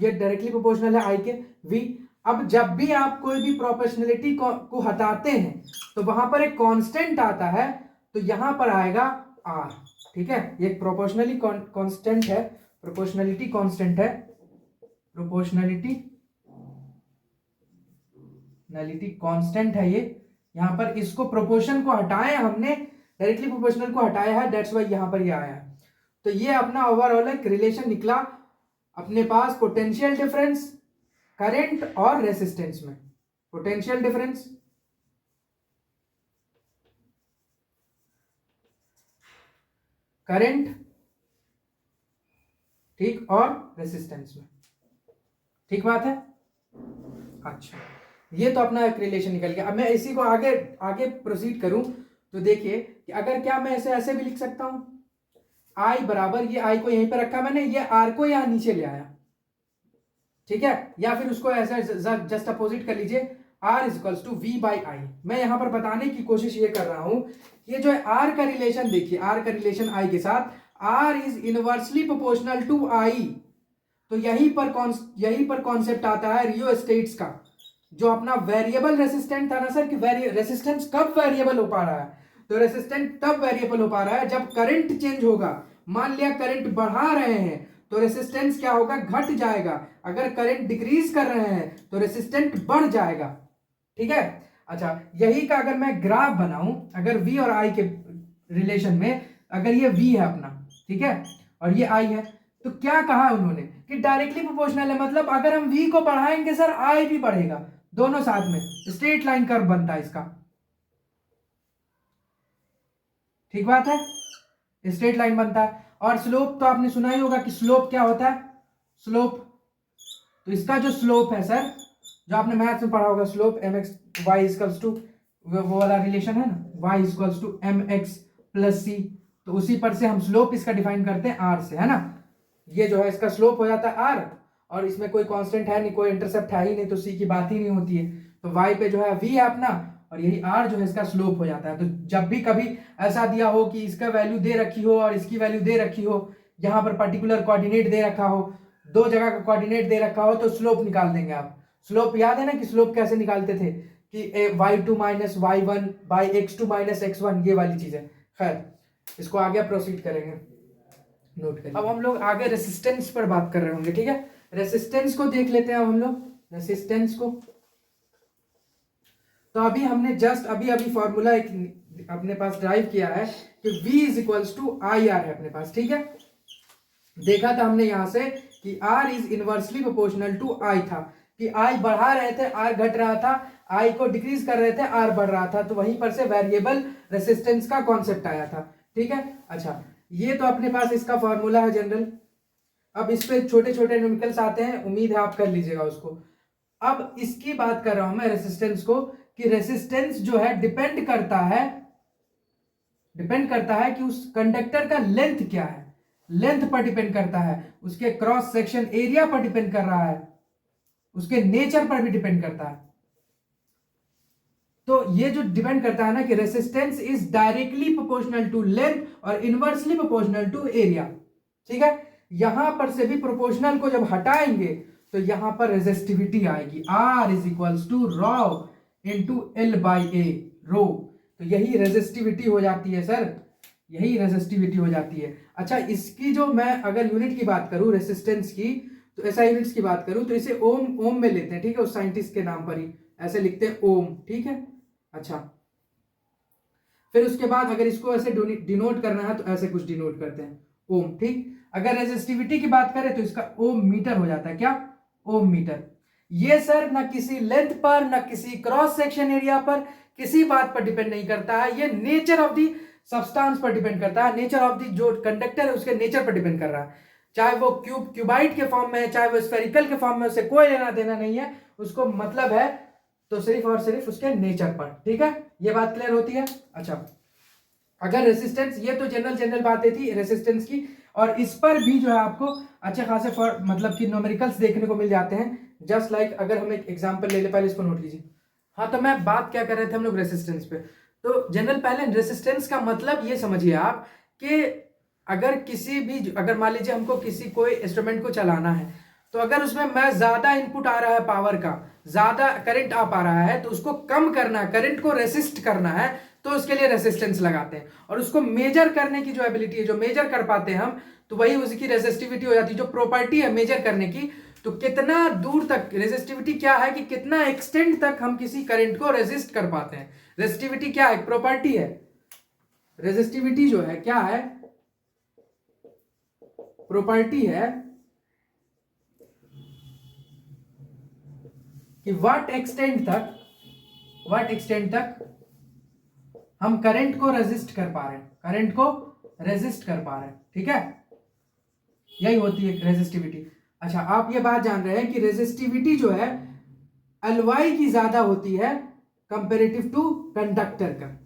ये डायरेक्टली प्रोपोर्शनल है आई के V। अब जब भी आप कोई भी प्रोपोर्शनलिटी को हटाते हैं तो वहां पर एक कांस्टेंट आता है, तो यहां पर आएगा R, ठीक है। ये प्रोपोर्शनलिटी कांस्टेंट है, प्रोपोर्शनलिटी कांस्टेंट है ये। यहां पर इसको प्रोपोर्शन को हटाया हमने, डायरेक्टली प्रोपोर्शनल को हटाया है, दैट्स वाई यहां पर ये आया है। तो ये अपना ओवरऑल एक रिलेशन निकला अपने पास पोटेंशियल डिफरेंस, करंट और रेसिस्टेंस में। पोटेंशियल डिफरेंस, करंट, ठीक, और रेसिस्टेंस में, ठीक बात है। अच्छा, ये तो अपना एक रिलेशन निकल गया। अब मैं इसी को आगे प्रोसीड करूं तो देखिए कि अगर क्या मैं ऐसे भी लिख सकता हूं, I बराबर, ये I को यहीं पे रखा मैंने, ये R को यहां नीचे ले आया, ठीक है। या फिर उसको ऐसा जस्ट अपोजिट कर लीजिए, R is equals to V by I। मैं यहां पर बताने की कोशिश ये कर रहा हूं, ये जो है R का रिलेशन देखिए, R का रिलेशन I के साथ, R is inversely proportional to I। तो यहीं पर कॉन्सेप्ट आता है रियोस्टेट्स का, जो अपना वेरिएबल रेसिस्टेंट था ना सर, कि रेसिस्टेंस कब वेरिएबल हो पा रहा है, तो रेसिस्टेंट तब वेरिएबल हो पा रहा है जब करंट चेंज होगा। मान लिया करंट बढ़ा रहे हैं तो रेसिस्टेंस क्या होगा, घट जाएगा। अगर करंट डिक्रीज कर रहे हैं तो रेसिस्टेंट बढ़ जाएगा, ठीक है। अच्छा, यही का अगर मैं ग्राफ बनाऊं, अगर V और I के रिलेशन में, अगर ये V है अपना, ठीक है, और ये I है, तो क्या कहा उन्होंने कि डायरेक्टली प्रोपोर्शनल है, मतलब अगर हम v को बढ़ाएंगे सर i भी बढ़ेगा, दोनों साथ में स्ट्रेट लाइन कर्व बनता है इसका। ठीक बात है, स्ट्रेट लाइन बनता है। और स्लोप तो आपने सुना ही होगा कि स्लोप क्या होता है, स्लोप, तो इसका जो स्लोप है सर, जो आपने मैथ्स में पढ़ा होगा, slope mx y equals to, वो वाला रिलेशन है ना, y equals to mx plus c, तो उसी पर से हम स्लोप इसका डिफाइन करते हैं r से, है ना। ये जो है इसका स्लोप हो जाता है r, और इसमें कोई कांस्टेंट है नहीं, कोई इंटरसेप्ट है ही नहीं, तो c की बात ही नहीं होती है। तो y पे जो है v है अपना, और यही r जो है इसका स्लोप हो जाता है। तो जब भी कभी ऐसा दिया हो कि इसका वैल्यू दे रखी हो और इसकी वैल्यू दे रखी हो, यहाँ पर पर्टिकुलर कोऑर्डिनेट दे रखा हो, दो जगह का कोऑर्डिनेट दे रखा हो, तो स्लोप निकाल देंगे आप। स्लोप याद है ना कि स्लोप कैसे निकालते थे कि y2 minus y1 by x2 minus x1, ये वाली चीज है। खैर, इसको आगे प्रोसीड करेंगे, नोट करिए। अब हम लोग आगे रेसिस्टेंस पर बात कर रहे होंगे, ठीक है। रेसिस्टेंस को देख लेते हैं अब हम लोग, रेसिस्टेंस को। तो अभी हमने जस्ट अभी फॉर्मूला एक अपने पास ड्राइव किया है कि V is equals to I R है अपने पास, ठीक है। देखा था हमने यहां से कि R is inversely proportional to I था, कि I बढ़ा रहे थे R घट रहा था, I को डिक्रीज कर रहे थे R बढ़ रहा था, तो वहीं पर से वेरिएबल रेसिस्टेंस का कॉन्सेप्ट आया था, ठीक है। अच्छा, ये तो अपने पास इसका फॉर्मूला है जनरल। अब इस पे छोटे छोटे न्यूमेरिकल्स आते हैं, उम्मीद है आप कर लीजिएगा उसको। अब इसकी बात कर रहा हूं मैं रेसिस्टेंस को, कि रेसिस्टेंस जो है डिपेंड करता है कि उस कंडक्टर का लेंथ क्या है, लेंथ पर डिपेंड करता है, उसके क्रॉस सेक्शन एरिया पर डिपेंड कर रहा है, उसके नेचर पर भी डिपेंड करता है। तो ये जो डिपेंड करता है ना कि resistance is directly proportional to length और इनवर्सली प्रोपोर्शनल टू एरिया, ठीक है। यहां पर से भी प्रोपोर्शनल को जब हटाएंगे तो यहां पर रेजिस्टिविटी आएगी, R is equals to rho into L by A, rho. तो यही रेजिस्टिविटी हो जाती है सर, यही रेजिस्टिविटी हो जाती है। अच्छा, इसकी जो मैं अगर यूनिट की बात करूं रेसिस्टेंस की, तो ऐसा यूनिट्स की बात करूं तो इसे ओम में लेते हैं, ठीक है, उस साइंटिस्ट के नाम पर ही ऐसे लिखते हैं ओम, ठीक है। अच्छा, फिर उसके बाद अगर इसको ऐसे डिनोट करना है तो ऐसे कुछ डिनोट करते हैं, ओम, ठीक। अगर रेजिस्टिविटी की बात करें तो इसका ओम मीटर हो जाता है, क्या, ओम मीटर। ये सर ना किसी लेंथ पर, ना किसी क्रॉस सेक्शन एरिया पर, किसी बात पर डिपेंड नहीं करता है, ये नेचर ऑफ दी सब्सटेंस पर डिपेंड करता है, नेचर ऑफ दी जो कंडक्टर है उसके नेचर पर डिपेंड कर रहा है। चाहे वो क्यूबाइट के फॉर्म में है, चाहे वो स्फेरिकल के फॉर्म में, उससे कोई लेना देना नहीं है, उसको मतलब है तो सिर्फ और सिर्फ उसके नेचर पर, ठीक है। ये बात क्लियर होती है। अच्छा, अगर रेसिस्टेंस, ये तो जनरल बातें थी रेसिस्टेंस की, और इस पर भी जो है आपको अच्छे खासे मतलब कि न्यूमेरिकल्स देखने को मिल जाते हैं। जस्ट लाइक अगर हम एक एग्जांपल ले ले, पहले इसको नोट कीजिए। हाँ, तो मैं बात क्या कर रहे थे हम लोग रेसिस्टेंस पे। तो जनरल पहले रेसिस्टेंस का मतलब ये समझिए आप कि अगर किसी भी, अगर मान लीजिए हमको किसी कोई इंस्ट्रूमेंट को चलाना है, तो अगर उसमें मैं ज्यादा इनपुट आ रहा है, पावर का ज्यादा करंट आ पा रहा है, तो उसको कम करना है, करंट को रेसिस्ट करना है, तो उसके लिए रेसिस्टेंस लगाते हैं। और उसको मेजर करने की जो एबिलिटी है, जो मेजर कर पाते हैं हम, तो वही उसकी रेसिस्टिविटी हो जाती है, जो प्रॉपर्टी है मेजर करने की। तो कितना दूर तक रेसिस्टिविटी क्या है, कि कितना एक्सटेंड तक हम किसी करंट को रेसिस्ट कर पाते हैं। रेसिस्टिविटी क्या है, प्रॉपर्टी है। रेसिस्टिविटी जो है क्या है, प्रॉपर्टी है कि व्हाट एक्सटेंड तक हम करंट को रेजिस्ट कर पा रहे हैं, करंट को रेजिस्ट कर पा रहे हैं, ठीक है। यही होती है रेजिस्टिविटी। अच्छा, आप ये बात जान रहे हैं कि रेजिस्टिविटी जो है एलवाई की ज्यादा होती है कंपेरेटिव टू कंडक्टर का।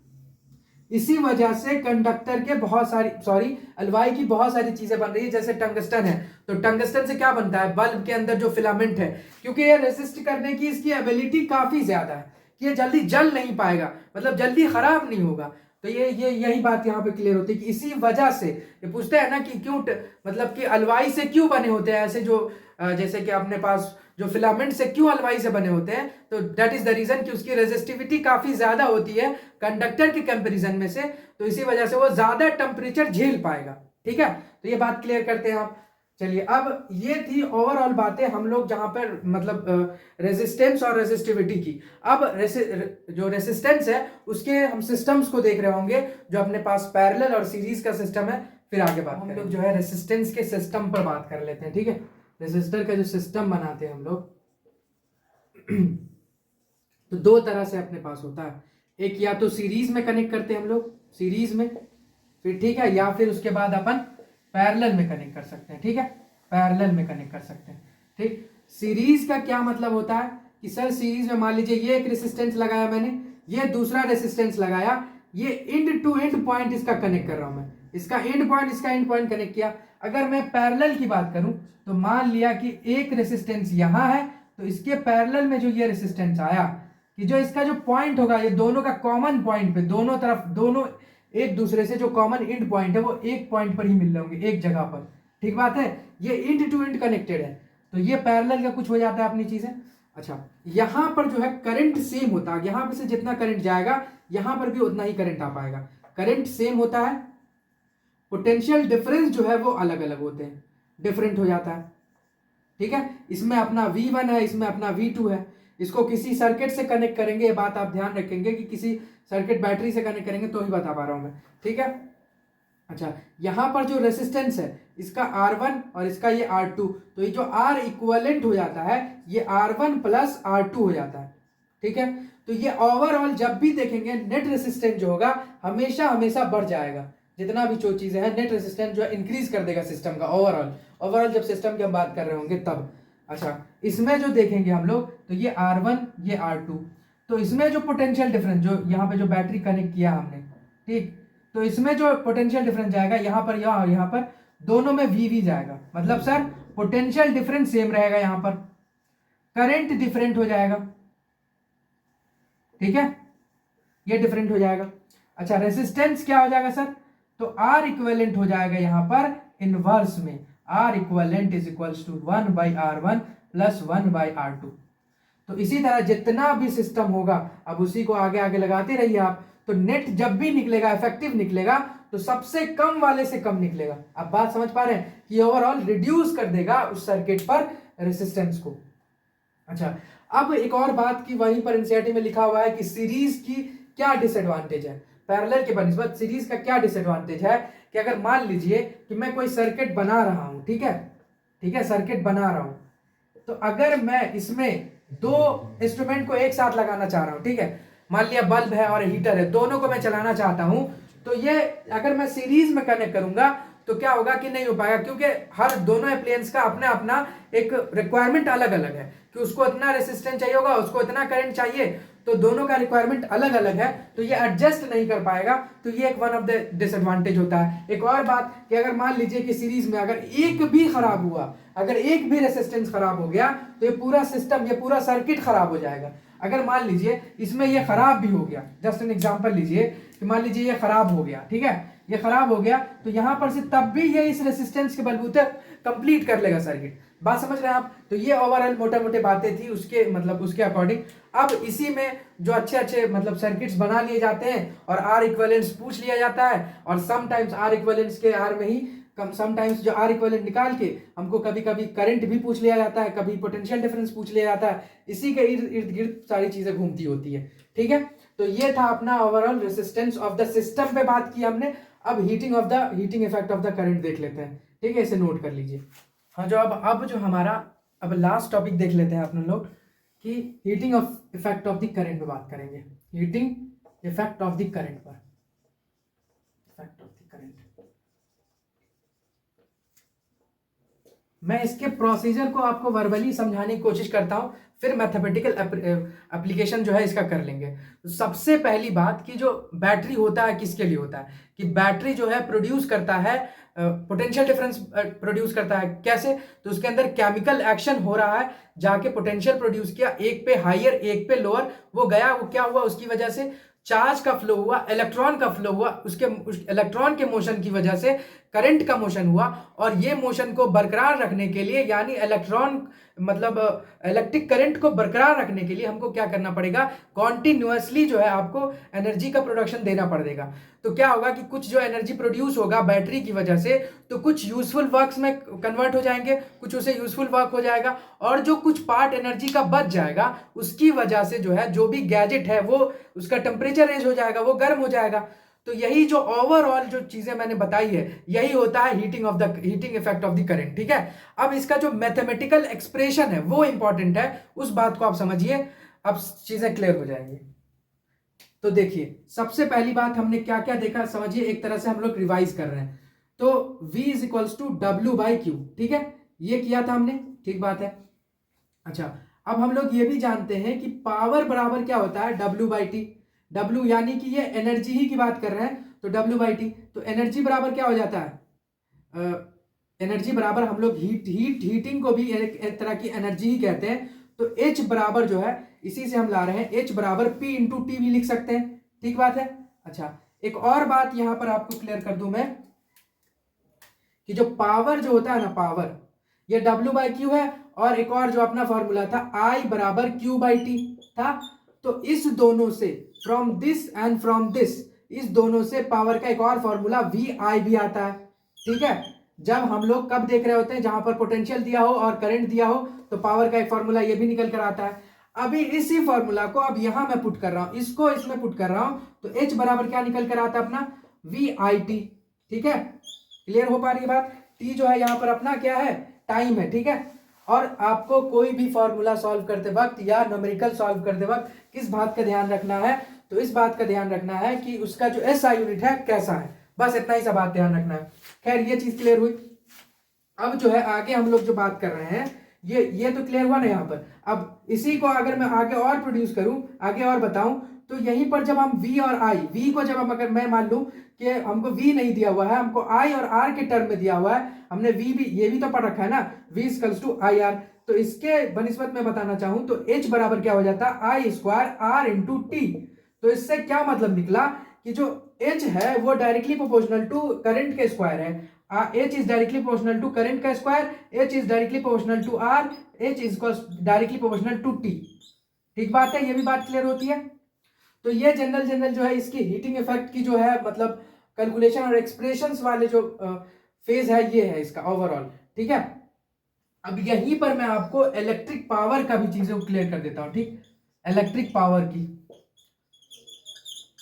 इसी वजह से कंडक्टर के बहुत सारी एलवाई की बहुत सारी चीजें बन रही है। जैसे टंगस्टन है, तो टंगस्टन से क्या बनता है, बल्ब के अंदर जो फिलामेंट है, क्योंकि ये रेसिस्ट करने की इसकी एबिलिटी काफी ज्यादा है कि ये जल्दी जल नहीं पाएगा, मतलब जल्दी खराब नहीं होगा। तो ये यही बात यहाँ पे क्लियर होती है कि इसी वजह से ये पूछते हैं ना कि क्यों, मतलब कि अलवाई से क्यों बने होते हैं ऐसे, जो जैसे कि अपने पास जो फिलामेंट से क्यों अलवाई से बने होते हैं, तो दैट इज द रीजन कि उसकी रेजिस्टिविटी काफी ज्यादा होती है कंडक्टर के कंपैरिजन में से, तो इसी वजह से वो ज्यादा टेम्परेचर झेल पाएगा, ठीक है। तो ये बात क्लियर करते हैं आप। चलिए, अब ये थी ओवरऑल बातें हम लोग जहां पर मतलब रेजिस्टेंस और रेजिस्टिविटी की। अब जो रेजिस्टेंस है उसके हम सिस्टम्स को देख रहे होंगे, जो अपने पास पैरेलल और सीरीज का सिस्टम है। फिर आगे बात हम लोग जो है रेसिस्टेंस के सिस्टम पर बात कर लेते हैं, ठीक है। रेसिस्टर का जो सिस्टम बनाते हैं हम लोग तो दो तरह से अपने पास होता है, एक या तो सीरीज में कनेक्ट करते हैं हम लोग, सीरीज में, फिर ठीक है, या फिर उसके बाद अपन पैरेलल में कनेक्ट कर सकते हैं, ठीक है, पैरेलल में कनेक्ट कर सकते हैं, ठीक। सीरीज का क्या मतलब होता है कि सर सीरीज में मान लीजिए ये एक रेसिस्टेंस लगाया मैंने, ये दूसरा रेसिस्टेंस लगाया, ये इंड टू इंड पॉइंट इसका कनेक्ट कर रहा हूं मैं, इसका एंड पॉइंट इसका एंड पॉइंट कनेक्ट किया। अगर मैं पैरेलल की बात करूं तो मान लिया कि एक रेसिस्टेंस यहां है, तो इसके पैरेलल में जो ये रेसिस्टेंस आया कि जो इसका जो पॉइंट होगा ये दोनों का कॉमन पॉइंट पे, दोनों तरफ, दोनों एक दूसरे से जो कॉमन इंड पॉइंट है वो एक पॉइंट पर ही मिल रहे होंगे, एक जगह पर, ठीक बात है। ये इंड टू इंड कनेक्टेड है, तो ये पैरेलल का कुछ हो जाता है अपनी चीजें। अच्छा, यहां पर जो है करंट सेम होता है, यहां पर से जितना करंट जाएगा यहां पर भी उतना ही करंट आ पाएगा, करंट सेम होता है, पोटेंशियल डिफरेंस जो है वो अलग अलग होते हैं, डिफरेंट हो जाता है, ठीक है। इसमें अपना V1 है, इसमें अपना V2 है। इसको किसी सर्किट से कनेक्ट करेंगे, ये बात आप ध्यान रखेंगे कि किसी सर्किट बैटरी से कनेक्ट करेंगे तो ही बता पा रहा हूं मैं, ठीक है। अच्छा, यहां पर जो रेसिस्टेंस है इसका R1 और इसका ये R2, तो ये जो R इक्विवेलेंट हो जाता है ये R1 प्लस R2 हो जाता है, ठीक है। तो ये ओवरऑल जब भी देखेंगे नेट रेसिस्टेंस जो होगा हमेशा हमेशा बढ़ जाएगा, जितना भी जो चीजें हैं नेट रेसिस्टेंस जो है इंक्रीज कर देगा सिस्टम का ओवरऑल जब सिस्टम की हम बात कर रहे होंगे तब। अच्छा, इसमें जो देखेंगे हम लोग तो ये R1 ये R2, तो इसमें जो पोटेंशियल डिफरेंस जो यहाँ पे जो बैटरी कनेक्ट किया हमने, ठीक, तो इसमें जो पोटेंशियल डिफरेंस जाएगा यहाँ पर यहाँ और यहाँ पर दोनों में VV जाएगा, मतलब सर पोटेंशियल डिफरेंस सेम रहेगा, यहाँ पर करंट डिफरेंट हो जाएगा, ठीक है, ये डिफरेंट हो जाएगा। अच्छा, रेसिस्टेंस क्या हो जाएगा सर, तो R इक्विवेलेंट हो जाएगा यहाँ पर इनवर्स में, R equivalent is equals to 1/R1 plus 1/R2। तो इसी तरह जितना भी सिस्टम होगा अब उसी को आगे आगे लगाते रहिए आप, तो नेट जब भी निकलेगा इफेक्टिव निकलेगा तो सबसे कम वाले से कम निकलेगा। आप बात समझ पा रहे हैं कि ओवरऑल रिड्यूस कर देगा उस सर्किट पर रेसिस्टेंस को। अच्छा, अब एक और बात की वहीं पर एनसीईआरटी में लिखा हुआ है कि सीरीज की क्या डिसएडवांटेज है, पैरेलल के बनिस्बत सीरीज का क्या डिसएडवांटेज है कि अगर मान लीजिए कि मैं कोई सर्किट बना रहा हूं, ठीक है, सर्किट बना रहा हूं, तो अगर मैं इसमें दो इंस्ट्रूमेंट को एक साथ लगाना चाह रहा हूं, ठीक है, मान लिया बल्ब है और हीटर है, दोनों को मैं चलाना चाहता हूं, तो ये अगर मैं सीरीज में कनेक्ट करूंगा तो क्या होगा कि नहीं हो पाएगा, क्योंकि हर दोनों अप्लायंस का अपना अपना एक रिक्वायरमेंट अलग अलग है कि उसको इतना रेसिस्टेंस चाहिए होगा, उसको इतना करंट चाहिए, तो दोनों का रिक्वायरमेंट अलग अलग है, तो ये एडजस्ट नहीं कर पाएगा, तो ये एक वन ऑफ द डिसएडवांटेज होता है। एक और बात कि अगर मान लीजिए कि सीरीज में अगर एक भी खराब हुआ, अगर एक भी रेसिस्टेंस खराब हो गया तो ये पूरा सिस्टम, ये पूरा सर्किट खराब हो जाएगा। अगर मान लीजिए इसमें ये खराब भी हो गया, जस्ट एन एग्जांपल लीजिए कि मान लीजिए ये खराब हो गया, ठीक है, ये खराब हो गया, तो यहां पर से तब भी ये इस रेसिस्टेंस के बलबूते कंप्लीट कर लेगा सर्किट। बात समझ रहे हैं आप? तो ये ओवरऑल मोटे मोटे बातें थी उसके मतलब उसके अकॉर्डिंग। अब इसी में जो अच्छे अच्छे मतलब सर्किट्स बना लिए जाते हैं और आर इक्विवेलेंस पूछ लिया जाता है, और समटाइम्स आर इक्विवेलेंस के आर में ही समटाइम्स जो आर इक्विवेलेंट निकाल के हमको कभी कभी करंट भी पूछ लिया जाता है, कभी पोटेंशियल डिफरेंस पूछ लिया जाता है। इसी के इर्द गिर्द सारी चीजें घूमती होती है, ठीक है। तो ये था अपना overall resistance of the system पे बात की हमने। अब heating effect of the current देख लेते हैं, ठीक है, इसे नोट कर लीजिए। हाँ, जो अब जो हमारा अब लास्ट टॉपिक देख लेते हैं अपने लोग कि heating of effect of the current पे बात करेंगे। Heating effect of the current पर, इफेक्ट ऑफ द करंट, मैं इसके प्रोसीजर को आपको वर्बली समझाने की कोशिश करता हूं, फिर मैथमेटिकल एप्लीकेशन जो है इसका कर लेंगे। तो सबसे पहली बात कि जो बैटरी होता है किसके लिए होता है, कि बैटरी जो है प्रोड्यूस करता है पोटेंशियल डिफरेंस प्रोड्यूस करता है। कैसे? तो उसके अंदर केमिकल एक्शन हो रहा है, जाके पोटेंशियल प्रोड्यूस किया, एक पे हायर एक पे लोअर, वो गया, वो क्या हुआ, उसकी वजह से चार्ज का फ्लो हुआ, इलेक्ट्रॉन का फ्लो हुआ, उसके इलेक्ट्रॉन के मोशन की वजह से करंट का मोशन हुआ। और ये मोशन को बरकरार रखने के लिए, यानी इलेक्ट्रॉन मतलब इलेक्ट्रिक करंट को बरकरार रखने के लिए हमको क्या करना पड़ेगा, कॉन्टिन्यूअसली जो है आपको एनर्जी का प्रोडक्शन देना पड़ेगा। तो क्या होगा कि कुछ जो एनर्जी प्रोड्यूस होगा बैटरी की वजह से, तो कुछ यूजफुल वर्क्स में कन्वर्ट हो जाएंगे, कुछ उसे यूजफुल वर्क हो जाएगा, और जो कुछ पार्ट एनर्जी का बच जाएगा उसकी वजह से जो है जो भी गैजेट है वो उसका टेम्परेचर रेज हो जाएगा, वो गर्म हो जाएगा। तो यही जो ओवरऑल जो चीजें मैंने बताई है यही होता है heating effect of the current. ठीक है, अब इसका जो मैथमेटिकल एक्सप्रेशन है वो इंपॉर्टेंट है, उस बात को आप समझिए, अब चीजें क्लियर हो जाएंगी। तो देखिए सबसे पहली बात हमने क्या क्या देखा समझिए, एक तरह से हम लोग रिवाइज कर रहे हैं। तो V is equals to W by Q, ठीक है, ये किया था हमने, ठीक बात है। अच्छा, अब हम लोग ये भी जानते हैं कि पावर बराबर क्या होता है, डब्ल्यू बाई टी। डब्ल्यू यानी कि ये एनर्जी ही की बात कर रहे हैं, तो डब्ल्यू बाई टी, तो एनर्जी बराबर क्या हो जाता है, एनर्जी बराबर हम लोग हीटिंग को भी एक तरह की एनर्जी ही कहते हैं, तो H बराबर जो है इसी से हम ला रहे हैं, H बराबर P इंटू टी भी लिख सकते हैं, ठीक बात है। अच्छा, एक और बात यहां पर आपको क्लियर कर दूं मैं कि जो पावर जो होता है ना, पावर ये W बाई क्यू है, और एक और जो अपना फॉर्मूला था I बराबर Q बाई टी था। तो इस दोनों से, from this and from this, इस दोनों से पावर का एक और फॉर्मूला VI भी आता है, ठीक है। जब हम लोग कब देख रहे होते हैं, जहां पर पोटेंशियल दिया हो और करंट दिया हो, तो पावर का एक फॉर्मूला ये भी निकल कर आता है। अभी इसी फॉर्मूला को अब यहां मैं पुट कर रहा हूं, इसको इसमें पुट कर रहा हूं, तो H बराबर क्या निकल कर आता है अपना, VIT, ठीक है। क्लियर हो पा रही है बात। T जो है यहां पर अपना क्या है, टाइम है, ठीक है। और आपको कोई भी फॉर्मूला सॉल्व करते वक्त या न्यूमेरिकल सॉल्व करते वक्त किस बात का ध्यान रखना है, तो इस बात का ध्यान रखना है कि उसका जो SI यूनिट है कैसा है, बस इतना ही सा बात ध्यान रखना है। खैर ये चीज क्लियर हुई। अब जो है आगे हम लोग जो बात कर रहे हैं, ये तो क्लियर हुआ ना यहाँ पर। अब इसी को अगर मैं आगे और प्रोड्यूस करूं, आगे और बताऊं, तो यहीं पर जब हम V और I, V को जब हम, अगर मैं मान लूं कि हमको V नहीं दिया हुआ है, हमको I और R के टर्म में दिया हुआ है, हमने V भी, ये भी तो पढ़ रखा है ना, V equals to I R, तो इसके बनिस्बत में बताना चाहूं तो H बराबर क्या हो जाता है, आई स्क्वायर R इंटू टी। तो इससे क्या मतलब निकला कि जो H है वो डायरेक्टली प्रोपोर्शनल टू करंट के स्क्वायर है, H is directly proportional to current का square, H is directly proportional to R, H is directly proportional to T, ठीक बात है, ये भी बात क्लियर होती है। तो ये जनरल जो है इसकी हीटिंग इफेक्ट की जो है मतलब कैलकुलेशन और एक्सप्रेशंस वाले जो फेज है, ये है इसका ओवरऑल, ठीक है। अब यहीं पर मैं आपको इलेक्ट्रिक पावर का भी चीजें क्लियर कर देता हूं, ठीक, इलेक्ट्रिक पावर की,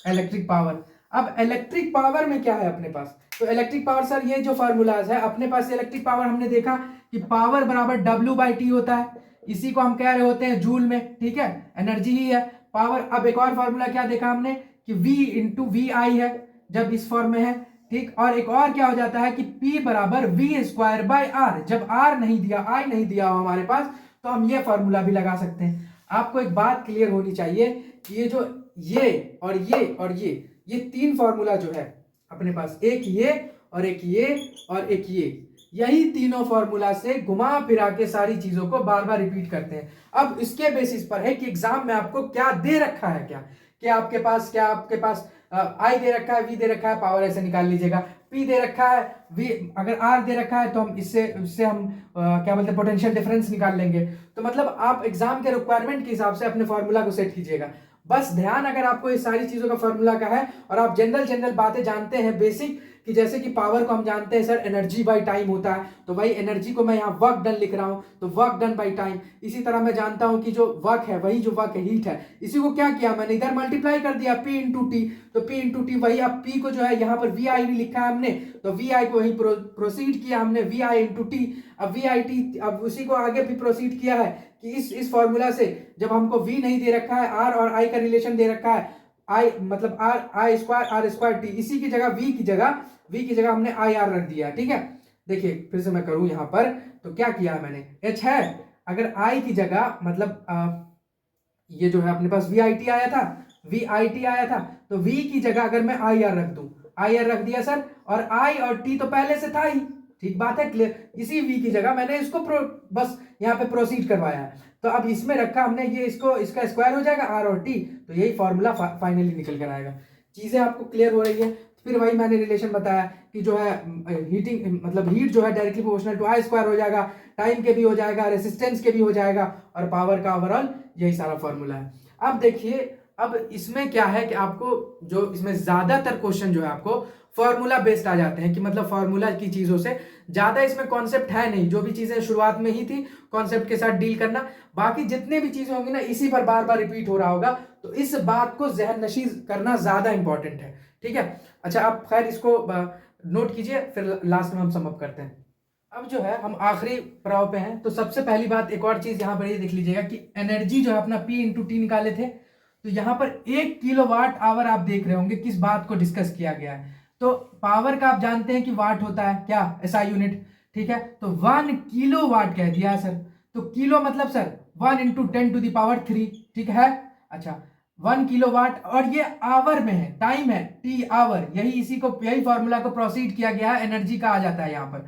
इलेक्ट्रिक पावर। अब इलेक्ट्रिक पावर में क्या है अपने पास, तो इलेक्ट्रिक पावर सर ये जो फार्मूलाज है अपने पास, इलेक्ट्रिक पावर हमने देखा कि पावर बराबर डब्ल्यू बाई टी होता है, इसी को हम कह रहे होते हैं जूल में, ठीक है, एनर्जी ही है पावर। अब एक और फार्मूला क्या देखा हमने कि V इंटू वी आई है जब इस फॉर्म में है, ठीक, और एक और क्या हो जाता है कि P बराबर V स्क्वायर बाई आर, जब R नहीं दिया, I नहीं दिया हो हमारे पास, तो हम ये फॉर्मूला भी लगा सकते हैं। आपको एक बात क्लियर होनी चाहिए कि ये जो ये और ये और ये तीन फॉर्मूला जो है अपने पास, एक ये और एक ये और एक ये, यही तीनों फॉर्मूला से घुमा फिरा के सारी चीजों को बार बार रिपीट करते हैं। अब इसके बेसिस पर है कि एग्जाम में आपको क्या दे रखा है, क्या आपके पास आई दे रखा है, वी दे रखा है, पावर ऐसे निकाल लीजिएगा, पी दे रखा है, वी अगर आर दे रखा है तो हम इससे हम क्या बोलते हैं पोटेंशियल डिफरेंस निकाल लेंगे। तो मतलब आप एग्जाम के रिक्वायरमेंट के हिसाब से अपने फॉर्मूला को सेट कीजिएगा। बस ध्यान अगर आपको ये सारी चीजों का फॉर्मूला का है और आप जनरल बातें जानते हैं बेसिक, कि जैसे कि पावर को हम जानते हैं सर एनर्जी बाय टाइम होता है, तो वही एनर्जी को मैं यहाँ वर्क डन लिख रहा हूँ, तो वर्क डन बाय टाइम। इसी तरह मैं जानता हूँ कि जो वर्क है वही जो वर्क हीट है, इसी को क्या किया मैंने, इधर मल्टीप्लाई कर दिया P इंटू टी, तो P इंटू टी वही, अब P को जो है यहाँ पर VI भी लिखा है हमने, तो VI को वही प्रोसीड किया हमने VI इंटू टी। अब VIT, अब उसी को आगे भी प्रोसीड किया है कि इस फॉर्मूला से जब हमको V नहीं दे रखा है, R और I का रिलेशन दे रखा है, I मतलब I square R square T, इसी की जगह V की जगह हमने IR रख दिया, ठीक है। देखिए फिर से मैं करूं यहाँ पर, तो क्या किया मैंने, H है, अगर I की जगह मतलब ये जो है अपने पास VIT आया था, VIT आया था, तो V की जगह अगर मैं IR रख दूं, IR रख दिया सर, और I और T तो पहले से था ही, ठीक बात है, क्लियर। इसी V की जगह मैंने इसको बस यहाँ पे प्रोसीड करवाया है, तो अब इसमें रखा हमने ये, इसका स्क्वायर हो जाएगा R और T, तो यही फॉर्मूला फाइनली निकल कर आएगा। चीजें आपको क्लियर हो रही है। फिर वही मैंने रिलेशन बताया कि जो है हीटिंग मतलब हीट जो है directly proportional to I square हो जाएगा, टाइम के भी हो जाएगा, रेसिस्टेंस के भी हो जाएगा, और पावर का ओवरऑल यही सारा फॉर्मूला है। अब देखिए, अब इसमें क्या है कि आपको जो इसमें ज्यादातर क्वेश्चन जो है आपको फॉर्मूला बेस्ड आ जाते हैं, कि मतलब फॉर्मूला की चीजों से ज्यादा इसमें कॉन्सेप्ट है नहीं, जो भी चीजें शुरुआत में ही थी कॉन्सेप्ट के साथ डील करना, बाकी जितने भी चीजें होंगी ना इसी पर बार बार रिपीट हो रहा होगा, तो इस बात को जहन नशीं करना ज्यादा इंपॉर्टेंट है, ठीक है। अच्छा, आप खैर इसको नोट कीजिए, फिर लास्ट में हम सम अप करते हैं। अब जो है हम आखिरी पड़ाव पे हैं। तो सबसे पहली बात, एक और चीज यहाँ पर ये देख लीजिएगा कि एनर्जी जो है अपना P इंटू टी निकाले थे, तो यहाँ पर 1 किलोवाट आवर आप देख रहे होंगे किस बात को डिस्कस किया गया है। तो पावर का आप जानते हैं कि वाट होता है क्या, एसआई यूनिट, ठीक है। तो 1 किलोवाट कह दिया है सर, तो किलो मतलब सर 1 इंटू 10⁻3, ठीक है। अच्छा, 1 किलोवाट, और ये आवर में है, टाइम है टी आवर, यही फॉर्मूला को प्रोसीड किया गया है, एनर्जी का आ जाता है यहाँ पर।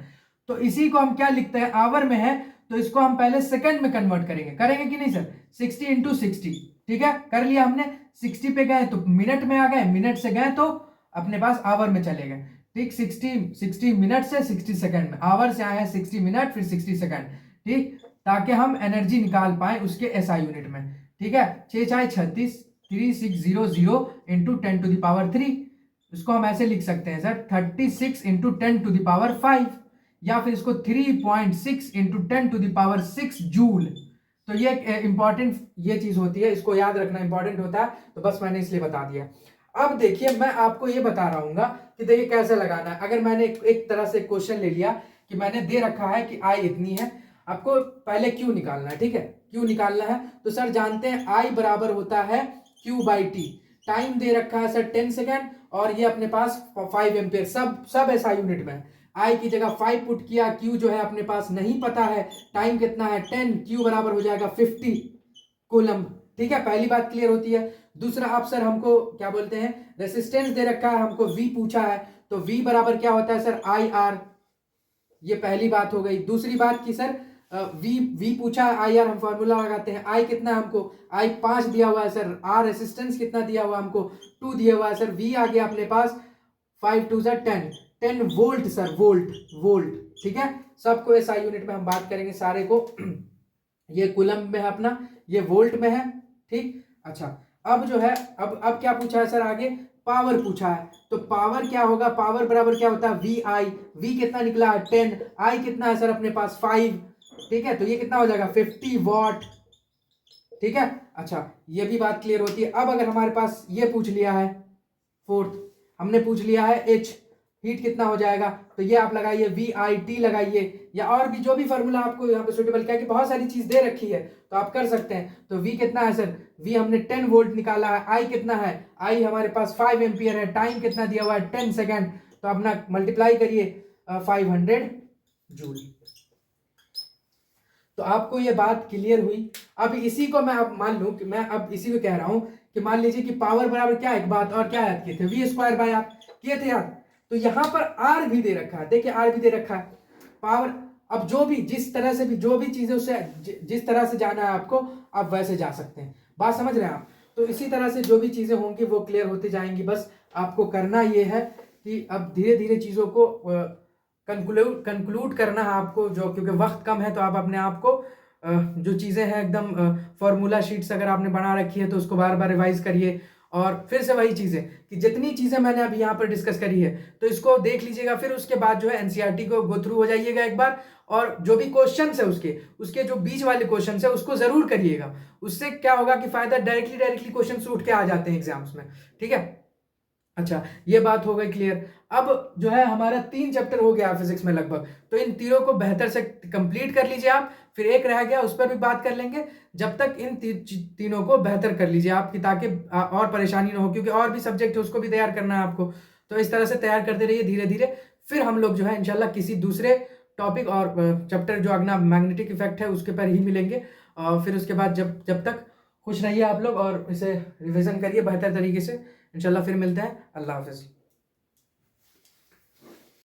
तो इसी को हम क्या लिखते हैं, आवर में है, तो इसको हम पहले सेकंड में कन्वर्ट करेंगे कि नहीं सर, 60 इंटू 60, ठीक है। कर लिया हमने, 60 पे गए तो मिनट में आ गए, मिनट से गए तो अपने पास आवर में चले गए, ठीक। 60 मिनट से 60 सेकंड में, आवर से आए हैं 60 मिनट फिर 60 सेकंड, ठीक, ताकि हम एनर्जी निकाल पाए उसके एसआई यूनिट में, ठीक है। 6 चाहे 36, 3600 इंटू 10⁻3, इसको हम ऐसे लिख सकते हैं सर 36 इंटू 10⁵, या फिर इसको 3.6 इंटू 10⁻6 जूल। तो ये इंपॉर्टेंट ये चीज होती है, इसको याद रखना इंपॉर्टेंट होता है, तो बस मैंने इसलिए बता दिया। अब देखिए, मैं आपको ये बता रहा हूँ कि देखिए कैसे लगाना है। अगर मैंने एक तरह से क्वेश्चन ले लिया कि मैंने दे रखा है कि आई इतनी है, आपको पहले क्यू निकालना है, ठीक है। क्यू निकालना है तो सर जानते हैं आई बराबर होता है क्यू बाई टी। टाइम दे रखा है सर 10 सेकेंड, और ये अपने पास 5 एम्पियर, सब ऐसा यूनिट में है। आई की जगह 5 पुट किया, क्यू जो है अपने पास नहीं पता है, टाइम कितना है 10, क्यू बराबर हो जाएगा 50 कूलम्ब, ठीक है। पहली बात क्लियर होती है। दूसरा, आप सर हमको क्या बोलते हैं, रेसिस्टेंस दे रखा है, हमको वी पूछा है, तो वी बराबर क्या होता है सर, आई आर, ये पहली बात हो गई। दूसरी बात की सर वी पूछा है, आई आर हम फॉर्मूला लगाते हैं, आई कितना है हमको, आई 5 दिया हुआ है सर, आर रेसिस्टेंस कितना दिया हुआ है हमको 2 दिया हुआ है सर, वी आ गया अपने पास 5 2 सर 10 वोल्ट सर, वोल्ट, ठीक है। सबको एसआई यूनिट में हम बात करेंगे सारे को। ये कूलम्ब में है अपना, ये वोल्ट में है, ठीक। अच्छा, अब जो है, अब क्या पूछा है सर, आगे पावर पूछा है, तो पावर क्या होगा, पावर बराबर क्या होता है वी आई, वी कितना निकला है 10, आई कितना है सर अपने पास 5, ठीक है। तो ये कितना हो जाएगा 50 वॉट, ठीक है। अच्छा, ये भी बात क्लियर होती है। अब अगर हमारे पास ये पूछ लिया है, फोर्थ हमने पूछ लिया है एच, हीट कितना हो जाएगा, तो ये आप लगाइए वी आई टी लगाइए, या और भी जो भी फॉर्मूला आपको यहाँ पे सुटेबल, क्या कि बहुत सारी चीज दे रखी है तो आप कर सकते हैं। तो वी कितना है सर, वी हमने 10 वोल्ट निकाला है, आई कितना है, आई हमारे पास 5 एम्पियर है, टाइम कितना दिया हुआ है 10 सेकेंड, तो अपना मल्टीप्लाई करिए 500 जूल। तो आपको ये बात क्लियर हुई। अब इसी को मैं अब मान लूं कि मैं अब इसी को कह रहा हूं कि मान लीजिए कि पावर बराबर क्या, एक बात और क्या याद किए थे, वी स्क्वायर बाय आर किए थे याद। तो यहां पर आर भी दे रखा है, देखिए आर भी दे रखा है, पावर। अब जो भी जिस तरह से भी जो भी चीजें उससे जिस तरह से जाना है आपको, आप वैसे जा सकते हैं, बात समझ रहे हैं आप। तो इसी तरह से जो भी चीजें होंगी वो क्लियर होती जाएंगी। बस आपको करना ये है कि अब धीरे धीरे चीजों को कंक्लूड करना है आपको, जो क्योंकि वक्त कम है, तो आप अपने आप को जो चीज़ें हैं एकदम फॉर्मूला शीट्स अगर आपने बना रखी है तो उसको बार बार रिवाइज करिए। और फिर से वही चीज़ें कि जितनी चीज़ें मैंने अभी यहाँ पर डिस्कस करी है तो इसको देख लीजिएगा, फिर उसके बाद जो है एनसीईआरटी को गो थ्रू हो जाइएगा एक बार, और जो भी क्वेश्चंस है उसके जो बीच वाले क्वेश्चंस है उसको जरूर करिएगा। उससे क्या होगा कि फायदा डायरेक्टली क्वेश्चन उठ के आ जाते हैं एग्जाम्स में, ठीक है। अच्छा, ये बात हो गई क्लियर। अब जो है हमारा 3 चैप्टर हो गया फिजिक्स में लगभग, तो इन तीनों को बेहतर से कंप्लीट कर लीजिए आप, फिर एक रह गया उस पर भी बात कर लेंगे। जब तक इन तीनों को बेहतर कर लीजिए आप, ताकि और परेशानी ना हो, क्योंकि और भी सब्जेक्ट है उसको भी तैयार करना है आपको। तो इस तरह से तैयार करते रहिए धीरे धीरे, फिर हम लोग जो है इंशाल्लाह किसी दूसरे टॉपिक और चैप्टर जो अगला मैग्नेटिक इफेक्ट है उसके पर ही मिलेंगे। और फिर उसके बाद जब तक खुश रहिए आप लोग और इसे रिविजन करिए बेहतर तरीके से। इंशाल्लाह फिर मिलते हैं। अल्लाह हाफिज़।